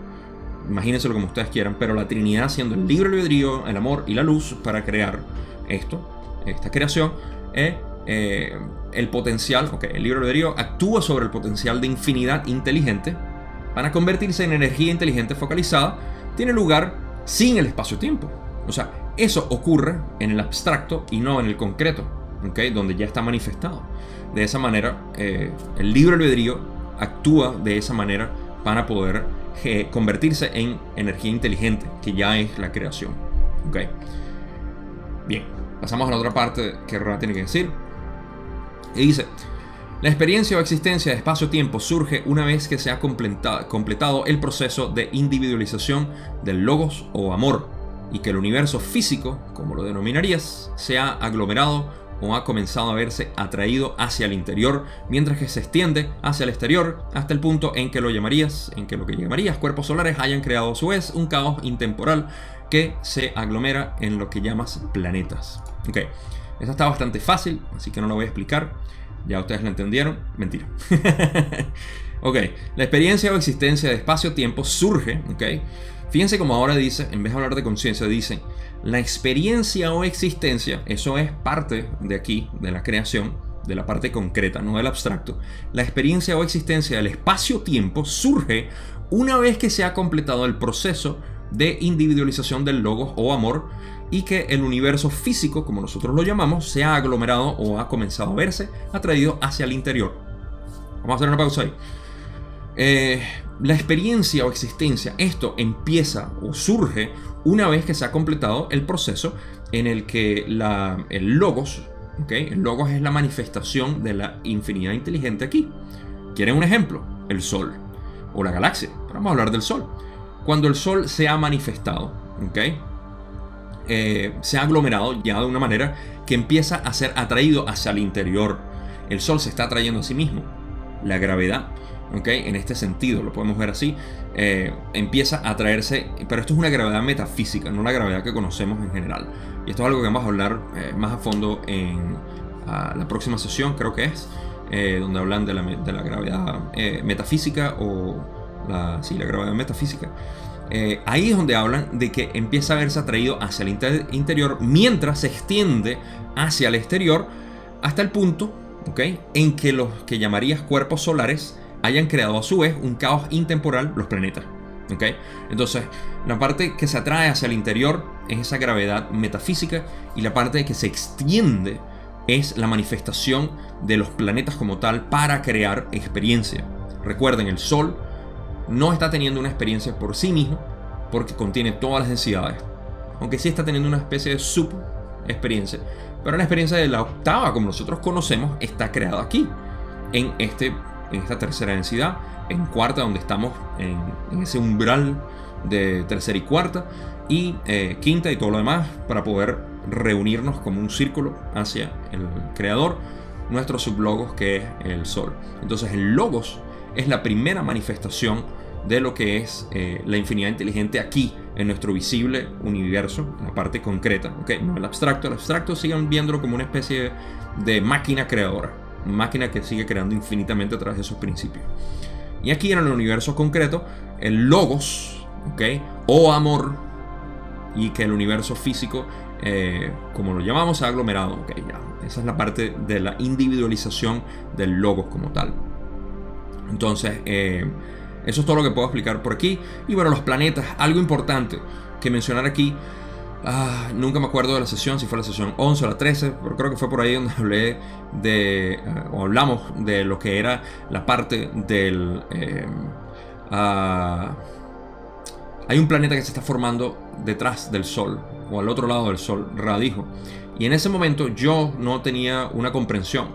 imagínenselo como ustedes quieran, pero la trinidad siendo el libre albedrío, el amor y la luz para crear esta creación, el potencial, el libre albedrío actúa sobre el potencial de infinidad inteligente para convertirse en energía inteligente focalizada, tiene lugar sin el espacio-tiempo. O sea, eso ocurre en el abstracto y no en el concreto, donde ya está manifestado. De esa manera, el libre albedrío actúa de esa manera para poder convertirse en energía inteligente, que ya es la creación. Bien, pasamos a la otra parte que Ra tiene que decir. Y dice: la experiencia o existencia de espacio-tiempo surge una vez que se ha completado el proceso de individualización del logos o amor, y que el universo físico, como lo denominarías, se ha aglomerado o ha comenzado a verse atraído hacia el interior, mientras que se extiende hacia el exterior hasta el punto en que lo que llamarías cuerpos solares hayan creado a su vez un caos intemporal que se aglomera en lo que llamas planetas. Esta está bastante fácil, así que no lo voy a explicar. Ya ustedes lo entendieron. Mentira. La experiencia o existencia de espacio-tiempo surge. Fíjense como ahora dice, en vez de hablar de conciencia, dice la experiencia o existencia. Eso es parte de aquí, de la creación, de la parte concreta, no del abstracto. La experiencia o existencia del espacio-tiempo surge una vez que se ha completado el proceso de individualización del logos o amor, y que el universo físico, como nosotros lo llamamos, se ha aglomerado o ha comenzado a verse atraído hacia el interior. Vamos a hacer una pausa ahí. La experiencia o existencia, esto empieza o surge una vez que se ha completado el proceso en el que el logos, el logos es la manifestación de la infinidad inteligente aquí. ¿Quieren un ejemplo? El Sol o la galaxia. Vamos a hablar del Sol. Cuando el Sol se ha manifestado, se ha aglomerado ya de una manera que empieza a ser atraído hacia el interior. El Sol se está atrayendo a sí mismo. La gravedad, en este sentido, lo podemos ver así, empieza a atraerse, pero esto es una gravedad metafísica, no la gravedad que conocemos en general. Y esto es algo que vamos a hablar más a fondo en la próxima sesión, creo que es, donde hablan de la gravedad metafísica o la gravedad metafísica. Ahí es donde hablan de que empieza a verse atraído hacia el interior mientras se extiende hacia el exterior hasta el punto en que los que llamarías cuerpos solares hayan creado a su vez un caos intemporal, los planetas. Entonces, la parte que se atrae hacia el interior es esa gravedad metafísica, y la parte que se extiende es la manifestación de los planetas como tal para crear experiencia. Recuerden, el Sol no está teniendo una experiencia por sí mismo porque contiene todas las densidades, aunque sí está teniendo una especie de sub-experiencia, pero la experiencia de la octava, como nosotros conocemos, está creada aquí, en esta tercera densidad, en cuarta, donde estamos en ese umbral de tercera y cuarta, y quinta y todo lo demás, para poder reunirnos como un círculo hacia el creador, nuestro sublogos, que es el Sol. Entonces el logos es la primera manifestación de lo que es la infinidad inteligente aquí, en nuestro visible universo, la parte concreta, ¿okay? No el abstracto. El abstracto sigan viéndolo como una especie de máquina creadora, máquina que sigue creando infinitamente a través de sus principios. Y aquí en el universo concreto, el logos, ¿okay? O amor, y que el universo físico, como lo llamamos, ha aglomerado, ¿okay? Ya. Esa es la parte de la individualización del logos como tal. Entonces, eso es todo lo que puedo explicar por aquí. Y bueno, los planetas, algo importante que mencionar aquí. Nunca me acuerdo de la sesión, si fue la sesión 11 o la 13, pero creo que fue por ahí donde hablé de, o hablamos de lo que era la parte del... hay un planeta que se está formando detrás del Sol, o al otro lado del Sol, Ra dijo. Y en ese momento yo no tenía una comprensión.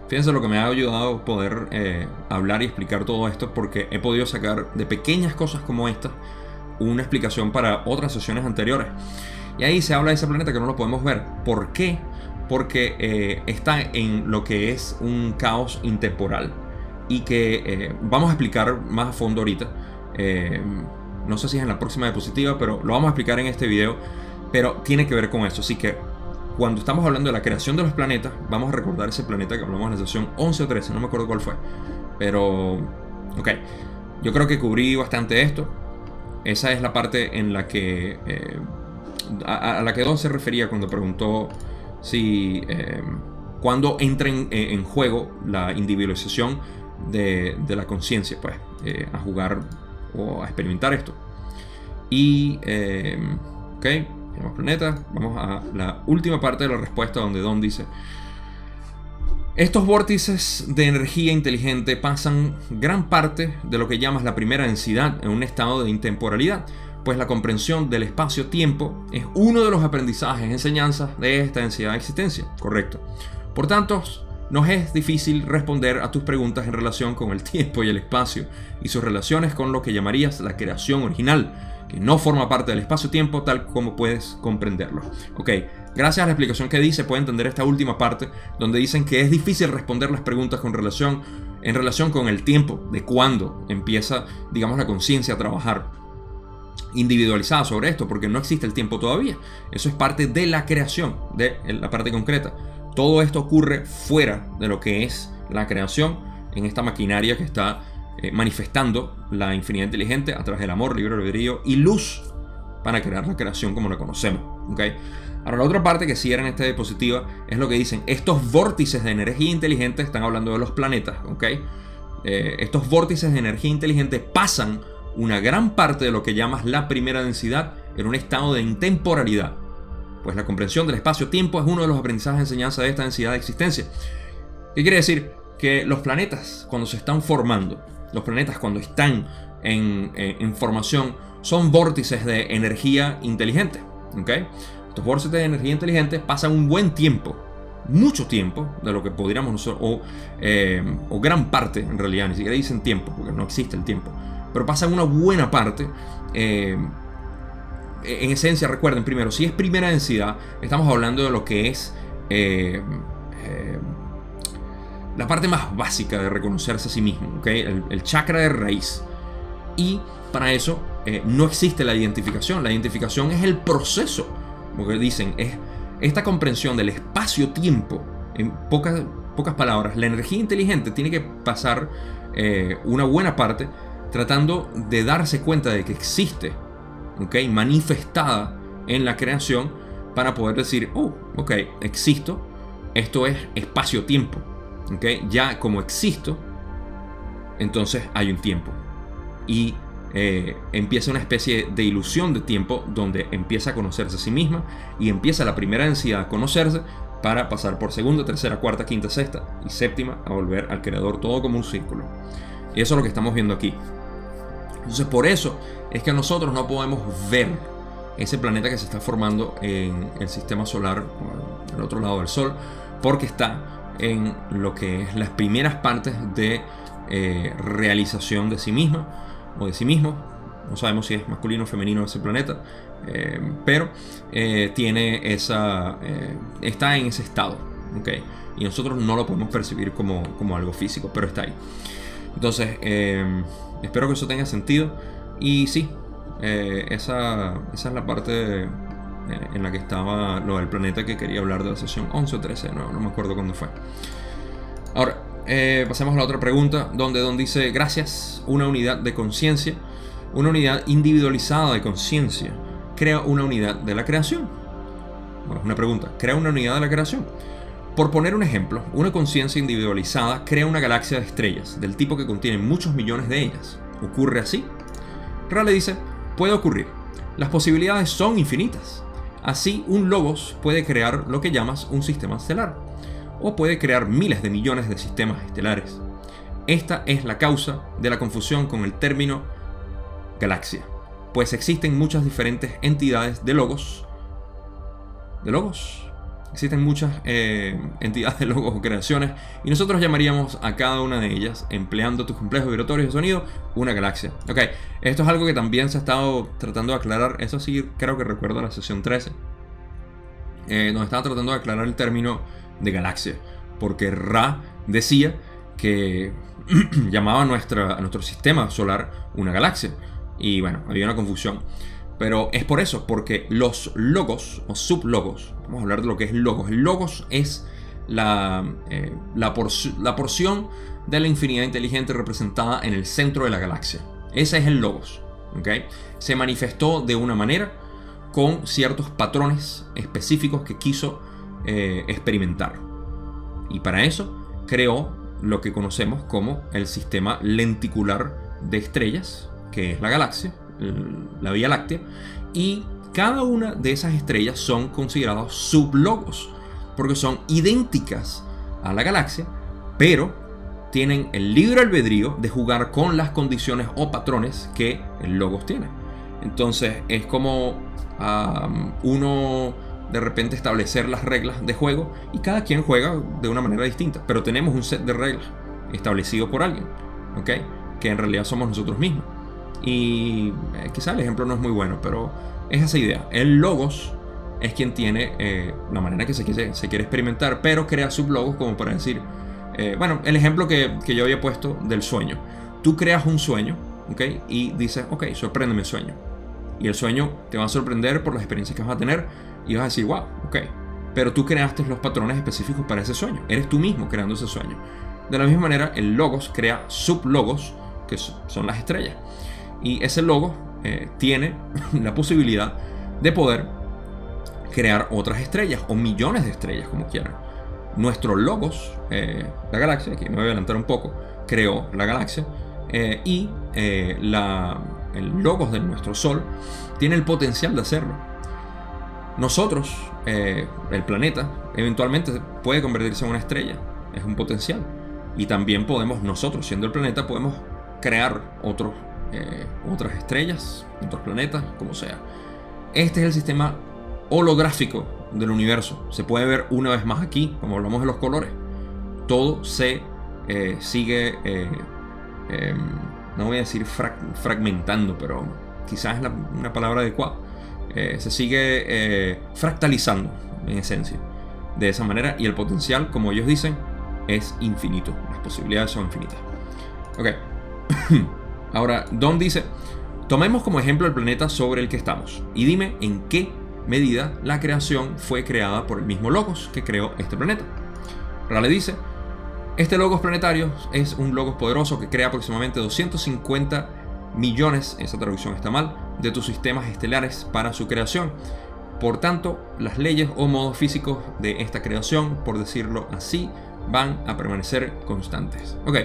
Fíjense lo que me ha ayudado a poder hablar y explicar todo esto, porque he podido sacar de pequeñas cosas como esta una explicación para otras sesiones anteriores. Y ahí se habla de ese planeta que no lo podemos ver. ¿Por qué? Porque está en lo que es un caos intemporal. Y que vamos a explicar más a fondo ahorita. No sé si es en la próxima diapositiva, pero lo vamos a explicar en este video. Pero tiene que ver con eso. Así que cuando estamos hablando de la creación de los planetas, vamos a recordar ese planeta que hablamos en la sesión 11 o 13. No me acuerdo cuál fue. Pero, ok. Yo creo que cubrí bastante esto. Esa es la parte en la que... a la que Don se refería cuando preguntó si cuando entra en juego la individualización de la conciencia, pues a jugar o a experimentar esto. Y ok, tenemos planetas. Vamos a la última parte de la respuesta, donde Don dice: estos vórtices de energía inteligente pasan gran parte de lo que llamas la primera densidad en un estado de intemporalidad, pues la comprensión del espacio-tiempo es uno de los aprendizajes, enseñanzas de esta densidad de existencia. Correcto. Por tanto, nos es difícil responder a tus preguntas en relación con el tiempo y el espacio y sus relaciones con lo que llamarías la creación original, que no forma parte del espacio-tiempo tal como puedes comprenderlo. Ok, gracias a la explicación que di se puede entender esta última parte, donde dicen que es difícil responder las preguntas en relación con el tiempo, de cuándo empieza, digamos, la conciencia a trabajar individualizada sobre esto, porque no existe el tiempo todavía. Eso es parte de la creación, de la parte concreta. Todo esto ocurre fuera de lo que es la creación, en esta maquinaria que está manifestando la infinidad inteligente a través del amor, libre albedrío y luz para crear la creación como la conocemos. ¿Okay? Ahora, la otra parte que sí era en esta diapositiva es lo que dicen: estos vórtices de energía inteligente, están hablando de los planetas, ¿okay? Estos vórtices de energía inteligente pasan una gran parte de lo que llamas la primera densidad en un estado de intemporalidad, pues la comprensión del espacio-tiempo es uno de los aprendizajes de enseñanza de esta densidad de existencia. ¿Qué quiere decir? Que los planetas, cuando se están formando, los planetas cuando están en formación, son vórtices de energía inteligente, ¿okay? Estos vórtices de energía inteligente pasan un buen tiempo, mucho tiempo, de lo que podríamos nosotros, o gran parte en realidad, ni siquiera dicen tiempo, porque no existe el tiempo, pero pasan una buena parte. En esencia, recuerden, primero, si es primera densidad, estamos hablando de lo que es la parte más básica de reconocerse a sí mismo, ¿okay? El chakra de raíz. Y para eso no existe la identificación. La identificación es el proceso, como que dicen, es esta comprensión del espacio-tiempo. En pocas palabras, la energía inteligente tiene que pasar una buena parte tratando de darse cuenta de que existe, ¿okay? Manifestada en la creación, para poder decir: oh, ok, existo, esto es espacio-tiempo, ¿okay? Ya como existo, entonces hay un tiempo, y empieza una especie de ilusión de tiempo, donde empieza a conocerse a sí misma, y empieza la primera densidad a conocerse, para pasar por segunda, tercera, cuarta, quinta, sexta y séptima a volver al creador, todo como un círculo. Y eso es lo que estamos viendo aquí. Entonces, por eso es que nosotros no podemos ver ese planeta que se está formando en el sistema solar, al otro lado del Sol, porque está en lo que es las primeras partes de realización de sí misma o de sí mismo. No sabemos si es masculino o femenino ese planeta, pero tiene esa está en ese estado, ¿okay? Y nosotros no lo podemos percibir como algo físico, pero está ahí. Entonces, espero que eso tenga sentido. Y sí, Esa es la parte en la que estaba lo del planeta que quería hablar de la sesión 11 o 13, no me acuerdo cuándo fue. Ahora, pasemos a la otra pregunta, donde Don dice: gracias, una unidad de conciencia, una unidad individualizada de conciencia, crea una unidad de la creación. Bueno, es una pregunta, ¿crea una unidad de la creación? Por poner un ejemplo, una conciencia individualizada crea una galaxia de estrellas, del tipo que contiene muchos millones de ellas. ¿Ocurre así? Rale dice: puede ocurrir. Las posibilidades son infinitas. Así, un logos puede crear lo que llamas un sistema estelar, o puede crear miles de millones de sistemas estelares. Esta es la causa de la confusión con el término galaxia, pues existen muchas diferentes entidades de logos. Existen muchas entidades de logos o creaciones, y nosotros llamaríamos a cada una de ellas, empleando tus complejos vibratorios de sonido, una galaxia. Ok, esto es algo que también se ha estado tratando de aclarar. Eso sí, creo que recuerdo la sesión 13, donde estaba tratando de aclarar el término de galaxia, porque Ra decía que llamaba a nuestro sistema solar una galaxia, y bueno, había una confusión. Pero es por eso, porque los logos o sublogos, vamos a hablar de lo que es logos. El logos es la porción de la infinidad inteligente representada en el centro de la galaxia. Ese es el logos, ¿okay? Se manifestó de una manera con ciertos patrones específicos que quiso experimentar. Y para eso creó lo que conocemos como el sistema lenticular de estrellas, que es la galaxia, la Vía Láctea, y cada una de esas estrellas son considerados sublogos porque son idénticas a la galaxia, pero tienen el libre albedrío de jugar con las condiciones o patrones que el logos tiene. Entonces es como uno de repente establecer las reglas de juego, y cada quien juega de una manera distinta, pero tenemos un set de reglas establecido por alguien, ¿ok? Que en realidad somos nosotros mismos. Y quizá el ejemplo no es muy bueno, pero es esa idea. El logos es quien tiene la manera que se quiere experimentar, pero crea sublogos, como para decir, bueno, el ejemplo que yo había puesto del sueño. Tú creas un sueño, ¿ok? Y dices: ok, sorpréndeme sueño. Y el sueño te va a sorprender por las experiencias que vas a tener, y vas a decir: wow, ok. Pero tú creaste los patrones específicos para ese sueño. Eres tú mismo creando ese sueño. De la misma manera, el logos crea sublogos, que son las estrellas. Y ese logo tiene la posibilidad de poder crear otras estrellas o millones de estrellas, como quieran. Nuestro logos, la galaxia, aquí me voy a adelantar un poco, creó la galaxia, y el logos de nuestro Sol tiene el potencial de hacerlo. Nosotros, el planeta, eventualmente puede convertirse en una estrella. Es un potencial. Y también podemos, nosotros siendo el planeta, podemos crear otras estrellas, otros planetas, como sea. Este es el sistema holográfico del universo. Se puede ver una vez más aquí, como hablamos de los colores. Todo se sigue, no voy a decir fragmentando, pero quizás es una palabra adecuada. Se sigue fractalizando, en esencia, de esa manera. Y el potencial, como ellos dicen, es infinito. Las posibilidades son infinitas. Ok. Ahora, Don dice: tomemos como ejemplo el planeta sobre el que estamos, y dime en qué medida la creación fue creada por el mismo logos que creó este planeta. Rale dice: este logos planetario es un logos poderoso que crea aproximadamente 250 millones, esa traducción está mal, de tus sistemas estelares para su creación. Por tanto, las leyes o modos físicos de esta creación, por decirlo así, van a permanecer constantes. Ok.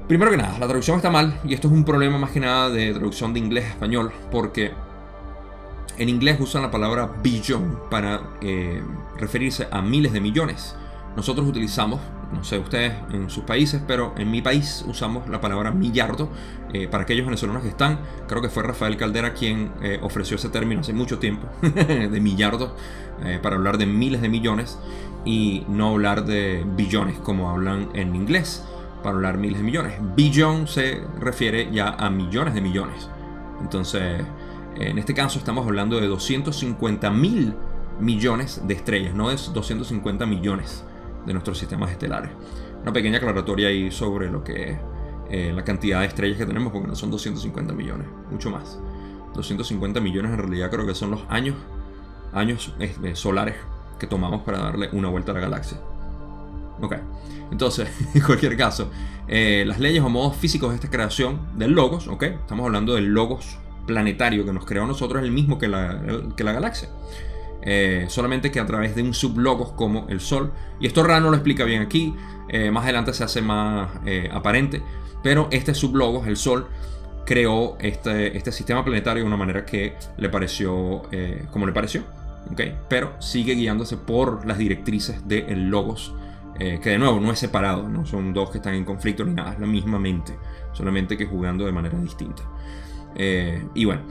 Primero que nada, la traducción está mal, y esto es un problema más que nada de traducción de inglés a español, porque en inglés usan la palabra billion para referirse a miles de millones. Nosotros utilizamos, no sé ustedes en sus países, pero en mi país usamos la palabra millardo. Para aquellos venezolanos que están, creo que fue Rafael Caldera quien ofreció ese término hace mucho tiempo, de millardo, para hablar de miles de millones y no hablar de billones como hablan en inglés, para hablar miles de millones. Billion se refiere ya a millones de millones. Entonces, en este caso estamos hablando de 250.000 millones de estrellas, no es 250 millones de nuestros sistemas estelares. Una pequeña aclaratoria ahí sobre lo que la cantidad de estrellas que tenemos, porque no son 250 millones, mucho más. 250 millones en realidad creo que son los años solares que tomamos para darle una vuelta a la galaxia. Ok, entonces, en cualquier caso, las leyes o modos físicos de esta creación del logos, ok, estamos hablando del logos planetario que nos creó a nosotros, es el mismo que la galaxia. Solamente que a través de un sublogos como el Sol. Y esto Ra no lo explica bien aquí, más adelante se hace más aparente. Pero este sublogos, el Sol, creó este sistema planetario de una manera que le pareció como le pareció, ¿okay? Pero sigue guiándose por las directrices del logos, que de nuevo no es separado, no son dos que están en conflicto ni nada, es la misma mente, solamente que jugando de manera distinta. Y bueno,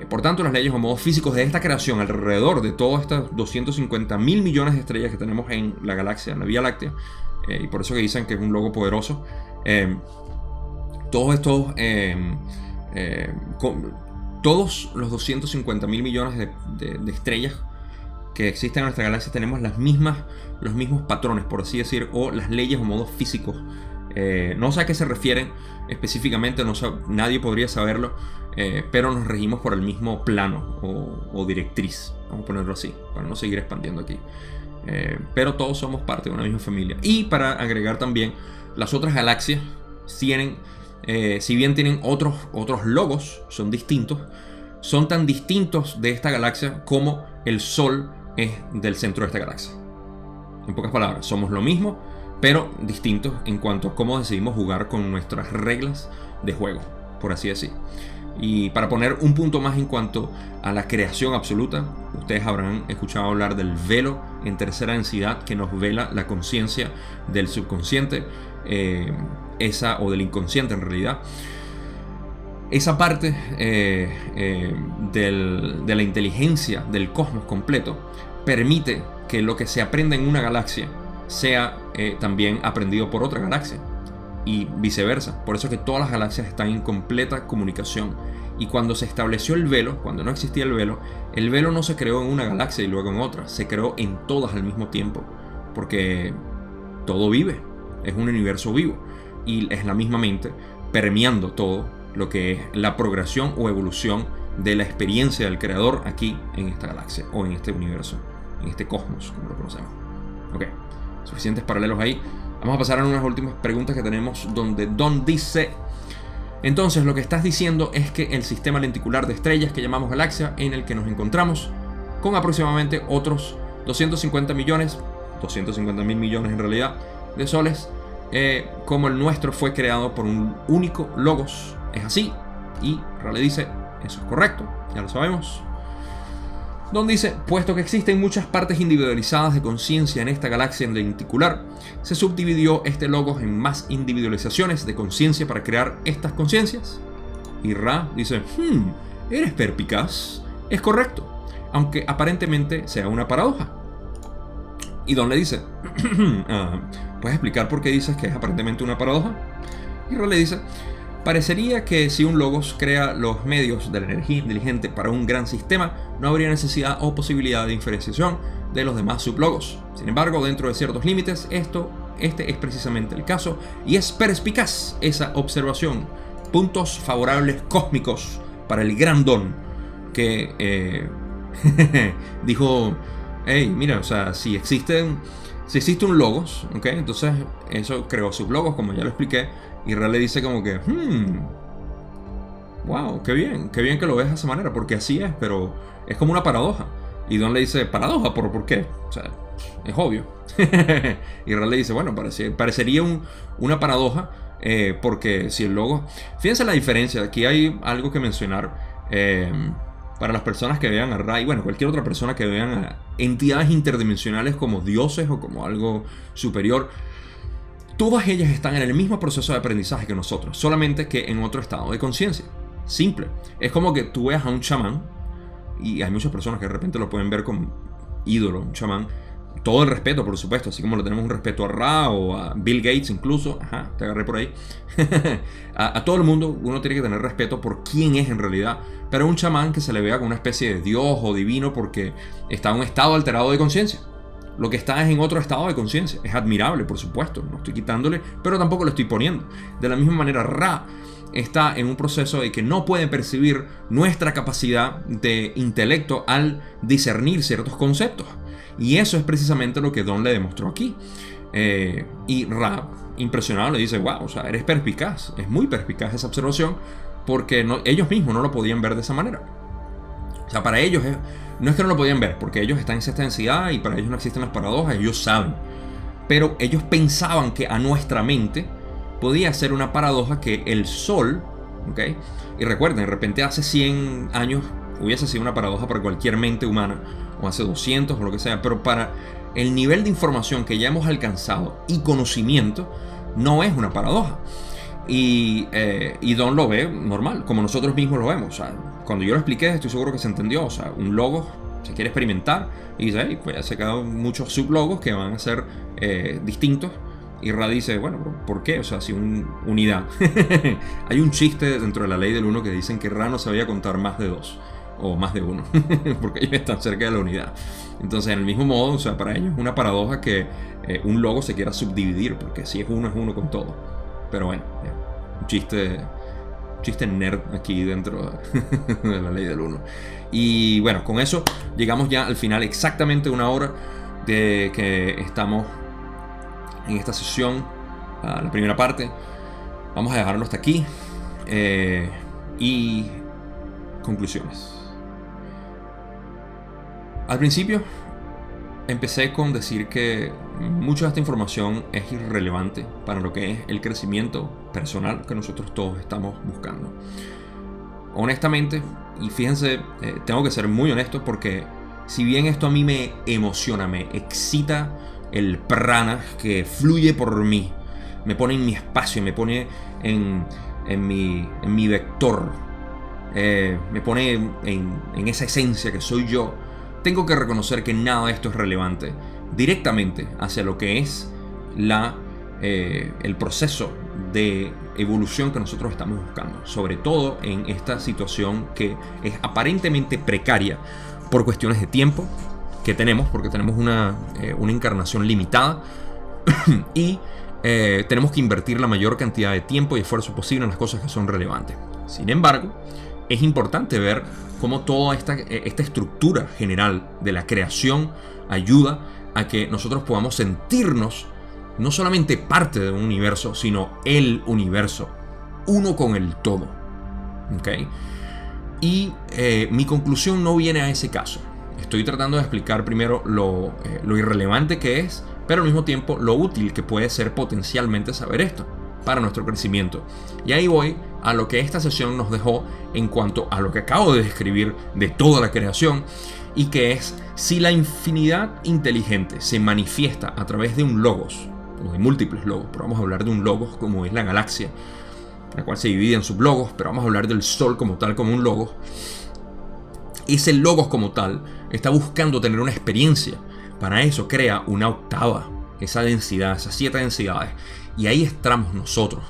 por tanto, las leyes o modos físicos de esta creación alrededor de todas estas 250 mil millones de estrellas que tenemos en la galaxia, en la Vía Láctea, y por eso que dicen que es un logo poderoso, todos los 250 mil millones de estrellas que existen en nuestra galaxia tenemos los mismos patrones, por así decir, o las leyes o modos físicos. No sé a qué se refieren específicamente, nadie podría saberlo, pero nos regimos por el mismo plano o directriz, vamos a ponerlo así, para no seguir expandiendo aquí. Pero todos somos parte de una misma familia. Y para agregar también, las otras galaxias tienen, si bien tienen otros logos, son distintos, son tan distintos de esta galaxia como el Sol es del centro de esta galaxia. En pocas palabras, somos lo mismo, pero distintos en cuanto a cómo decidimos jugar con nuestras reglas de juego, por así decir. Y para poner un punto más en cuanto a la creación absoluta, ustedes habrán escuchado hablar del velo en tercera densidad que nos vela la conciencia del subconsciente, o del inconsciente en realidad. Esa parte de la inteligencia del cosmos completo permite que lo que se aprenda en una galaxia sea también aprendido por otra galaxia y viceversa. Por eso es que todas las galaxias están en completa comunicación. Y cuando se estableció el velo, cuando no existía el velo no se creó en una galaxia y luego en otra, se creó en todas al mismo tiempo, porque todo vive, es un universo vivo y es la misma mente permeando todo lo que es la progresión o evolución de la experiencia del creador aquí en esta galaxia o en este universo, en este cosmos, como lo conocemos. Ok, suficientes paralelos ahí. Vamos a pasar a unas últimas preguntas que tenemos, donde Don dice: entonces lo que estás diciendo es que el sistema lenticular de estrellas que llamamos galaxia, en el que nos encontramos, con aproximadamente otros 250 mil millones en realidad, de soles, como el nuestro, fue creado por un único logos. ¿Es así? Y Raleigh dice: eso es correcto, ya lo sabemos. Don dice: puesto que existen muchas partes individualizadas de conciencia en esta galaxia lenticular, se subdividió este logos en más individualizaciones de conciencia para crear estas conciencias. Y Ra dice: eres perspicaz, es correcto, aunque aparentemente sea una paradoja. Y Don le dice: ¿puedes explicar por qué dices que es aparentemente una paradoja? Y Ra le dice: parecería que si un logos crea los medios de la energía inteligente para un gran sistema, no habría necesidad o posibilidad de diferenciación de los demás sublogos. Sin embargo, dentro de ciertos límites, este es precisamente el caso, y es perspicaz esa observación. Puntos favorables cósmicos para el gran Don, que dijo: hey, mira, o sea, si existe un logos, ¿ok? Entonces eso creó sublogos, como ya lo expliqué. Y Ra le dice como que: wow, qué bien que lo ves de esa manera, porque así es, pero es como una paradoja. Y Don le dice: ¿paradoja? ¿Por qué? O sea, es obvio. Y Ra le dice: bueno, parecería una paradoja, porque si el logo... Fíjense la diferencia, aquí hay algo que mencionar. Para las personas que vean a Ra, y bueno, cualquier otra persona que vean a entidades interdimensionales como dioses o como algo superior, todas ellas están en el mismo proceso de aprendizaje que nosotros, solamente que en otro estado de conciencia. Simple. Es como que tú veas a un chamán, y hay muchas personas que de repente lo pueden ver como ídolo, un chamán. Todo el respeto, por supuesto, así como le tenemos un respeto a Ra o a Bill Gates incluso. Ajá, te agarré por ahí. a todo el mundo uno tiene que tener respeto por quién es en realidad. Pero un chamán que se le vea como una especie de dios o divino porque está en un estado alterado de conciencia. lo que está es en otro estado de conciencia. Es admirable, por supuesto, no estoy quitándole, pero tampoco lo estoy poniendo. De la misma manera, Ra está en un proceso de que no puede percibir nuestra capacidad de intelecto al discernir ciertos conceptos. Y eso es precisamente lo que Don le demostró aquí. Y Ra, impresionado, le dice, wow, o sea, eres perspicaz. Es muy perspicaz esa observación, porque ellos mismos no lo podían ver de esa manera. O sea, para ellos no es que no lo podían ver, porque ellos están en sexta densidad y para ellos no existen las paradojas, ellos saben. Pero ellos pensaban que a nuestra mente podía ser una paradoja que el Sol, ¿ok? Y recuerden, de repente hace 100 años hubiese sido una paradoja para cualquier mente humana, o hace 200 o lo que sea, pero para el nivel de información que ya hemos alcanzado y conocimiento, no es una paradoja. Y Don lo ve normal, como nosotros mismos lo vemos. O sea, cuando yo lo expliqué, estoy seguro que se entendió. O sea, un logo se quiere experimentar y dice, hey, pues ya se quedan muchos sublogos que van a ser distintos. Y Ra dice, bueno, ¿por qué? O sea, si unidad. Hay un chiste dentro de la ley del 1 que dicen que Ra no sabía contar más de 2 o más de 1, porque ellos están cerca de la unidad. Entonces, en el mismo modo, o sea, para ellos es una paradoja que un logo se quiera subdividir, porque si es uno con todo. Pero bueno, un chiste nerd aquí dentro de la ley del 1. Y bueno, con eso llegamos ya al final, exactamente una hora de que estamos en esta sesión, la primera parte. Vamos a dejarlo hasta aquí. Y conclusiones. Al principio empecé con decir que mucha de esta información es irrelevante para lo que es el crecimiento personal que nosotros todos estamos buscando. Honestamente, y fíjense, tengo que ser muy honesto, porque si bien esto a mí me emociona, me excita el prana que fluye por mí, me pone en mi espacio, me pone en mi vector, me pone en esa esencia que soy yo, tengo que reconocer que nada de esto es relevante directamente hacia lo que es el proceso de evolución que nosotros estamos buscando, sobre todo en esta situación que es aparentemente precaria por cuestiones de tiempo que tenemos, porque tenemos una encarnación limitada y tenemos que invertir la mayor cantidad de tiempo y esfuerzo posible en las cosas que son relevantes. Sin embargo, es importante ver cómo toda esta estructura general de la creación ayuda a que nosotros podamos sentirnos no solamente parte de un universo, sino el universo, uno con el todo. ¿Okay? Y mi conclusión no viene a ese caso. Estoy tratando de explicar primero lo irrelevante que es, pero al mismo tiempo lo útil que puede ser potencialmente saber esto para nuestro crecimiento. Y ahí voy a lo que esta sesión nos dejó en cuanto a lo que acabo de describir de toda la creación, y que es: si la infinidad inteligente se manifiesta a través de un logos, o de múltiples logos, pero vamos a hablar de un logos como es la galaxia, la cual se divide en sublogos, pero vamos a hablar del Sol como tal, como un logos. Ese logos como tal está buscando tener una experiencia. Para eso crea una octava, esa densidad, esas 7 densidades. Y ahí estamos nosotros.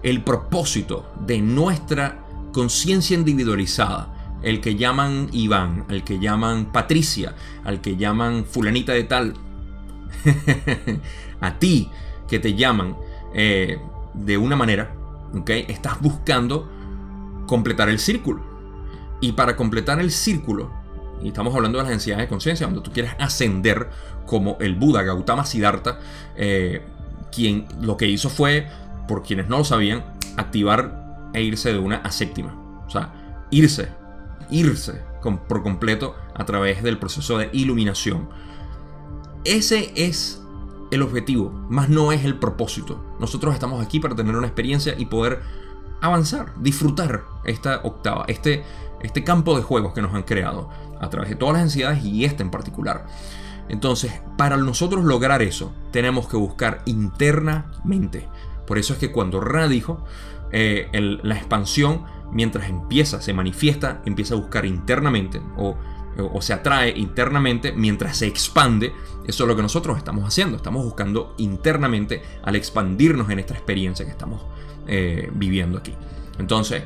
El propósito de nuestra conciencia individualizada, el que llaman Iván, al que llaman Patricia, al que llaman fulanita de tal, a ti que te llaman de una manera, ¿okay? Estás buscando completar el círculo. Y para completar el círculo, y estamos hablando de las densidades de conciencia, donde tú quieres ascender como el Buda Gautama Siddhartha, quien lo que hizo fue, por quienes no lo sabían, activar e irse de una a séptima. O sea, irse por completo a través del proceso de iluminación. Ese es el objetivo, más no es el propósito. Nosotros estamos aquí para tener una experiencia y poder avanzar, disfrutar esta octava, este campo de juegos que nos han creado a través de todas las densidades y esta en particular. Entonces, para nosotros lograr eso, tenemos que buscar internamente. Por eso es que cuando Ra dijo, la expansión, mientras se manifiesta, empieza a buscar internamente, o se atrae internamente mientras se expande. Eso es lo que nosotros estamos haciendo. Estamos buscando internamente al expandirnos en esta experiencia que estamos viviendo aquí. Entonces,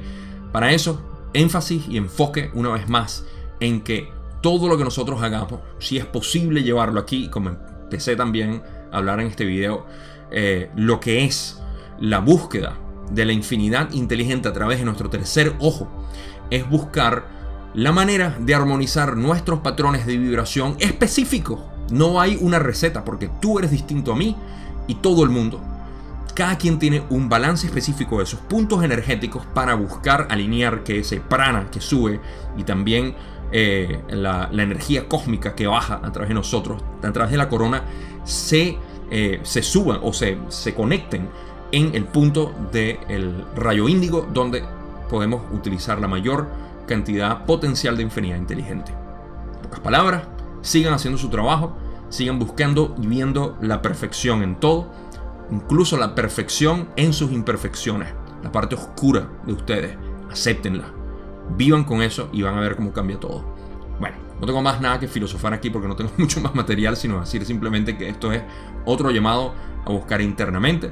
para eso, énfasis y enfoque una vez más en que todo lo que nosotros hagamos, si es posible llevarlo aquí, como empecé también a hablar en este video, lo que es la búsqueda de la infinidad inteligente a través de nuestro tercer ojo, es buscar la manera de armonizar nuestros patrones de vibración específicos. No hay una receta, porque tú eres distinto a mí y todo el mundo. Cada quien tiene un balance específico de esos puntos energéticos para buscar alinear que ese prana que sube y también la energía cósmica que baja a través de nosotros, a través de la corona, se suban o se conecten en el punto del rayo índigo, donde podemos utilizar la mayor cantidad potencial de infinidad inteligente. En pocas palabras, sigan haciendo su trabajo, sigan buscando y viendo la perfección en todo, incluso la perfección en sus imperfecciones, la parte oscura de ustedes. Acéptenla, vivan con eso y van a ver cómo cambia todo. Bueno, no tengo más nada que filosofar aquí porque no tengo mucho más material, sino decir simplemente que esto es otro llamado a buscar internamente.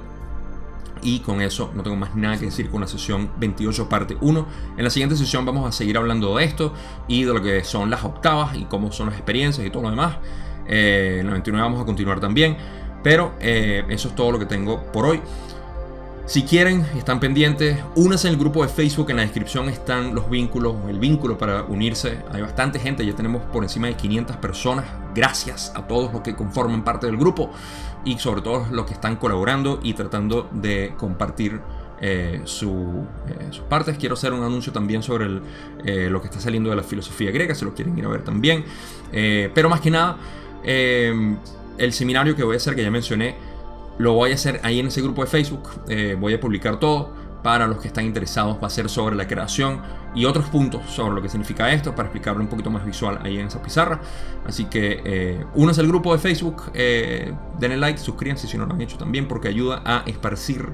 Y con eso no tengo más nada que decir con la sesión 28 parte 1. En la siguiente sesión vamos a seguir hablando de esto y de lo que son las octavas y cómo son las experiencias y todo lo demás. En la 29 vamos a continuar también. Pero eso es todo lo que tengo por hoy. Si quieren, están pendientes, únanse en el grupo de Facebook. En la descripción están los vínculos, el vínculo para unirse. Hay bastante gente, ya tenemos por encima de 500 personas. Gracias a todos los que conforman parte del grupo y sobre todo los que están colaborando y tratando de compartir sus partes. Quiero hacer un anuncio también sobre lo que está saliendo de la filosofía griega, si lo quieren ir a ver también. Pero más que nada, el seminario que voy a hacer, que ya mencioné, lo voy a hacer ahí en ese grupo de Facebook. Voy a publicar todo para los que están interesados. Va a ser sobre la creación y otros puntos sobre lo que significa esto, para explicarlo un poquito más visual ahí en esa pizarra. Así que únanse al grupo de Facebook, denle like, suscríbanse si no lo han hecho también, porque ayuda a esparcer.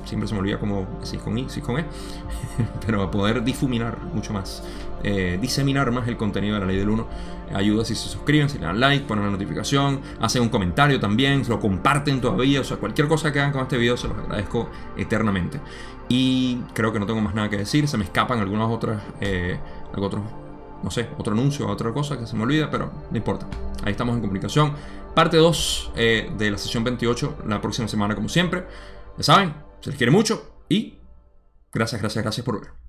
Siempre se me olvida cómo si con I, si con E, pero a poder difuminar mucho más, diseminar más el contenido de la ley del 1. Ayuda si se suscriben, si le dan like, ponen la notificación, hacen un comentario también, lo comparten todavía. O sea, cualquier cosa que hagan con este video se los agradezco eternamente. Y creo que no tengo más nada que decir. Se me escapan algunas otras, no sé, otro anuncio o otra cosa que se me olvida, pero no importa. Ahí estamos en comunicación. Parte 2 de la sesión 28 la próxima semana, como siempre. Ya saben, se les quiere mucho y gracias por ver.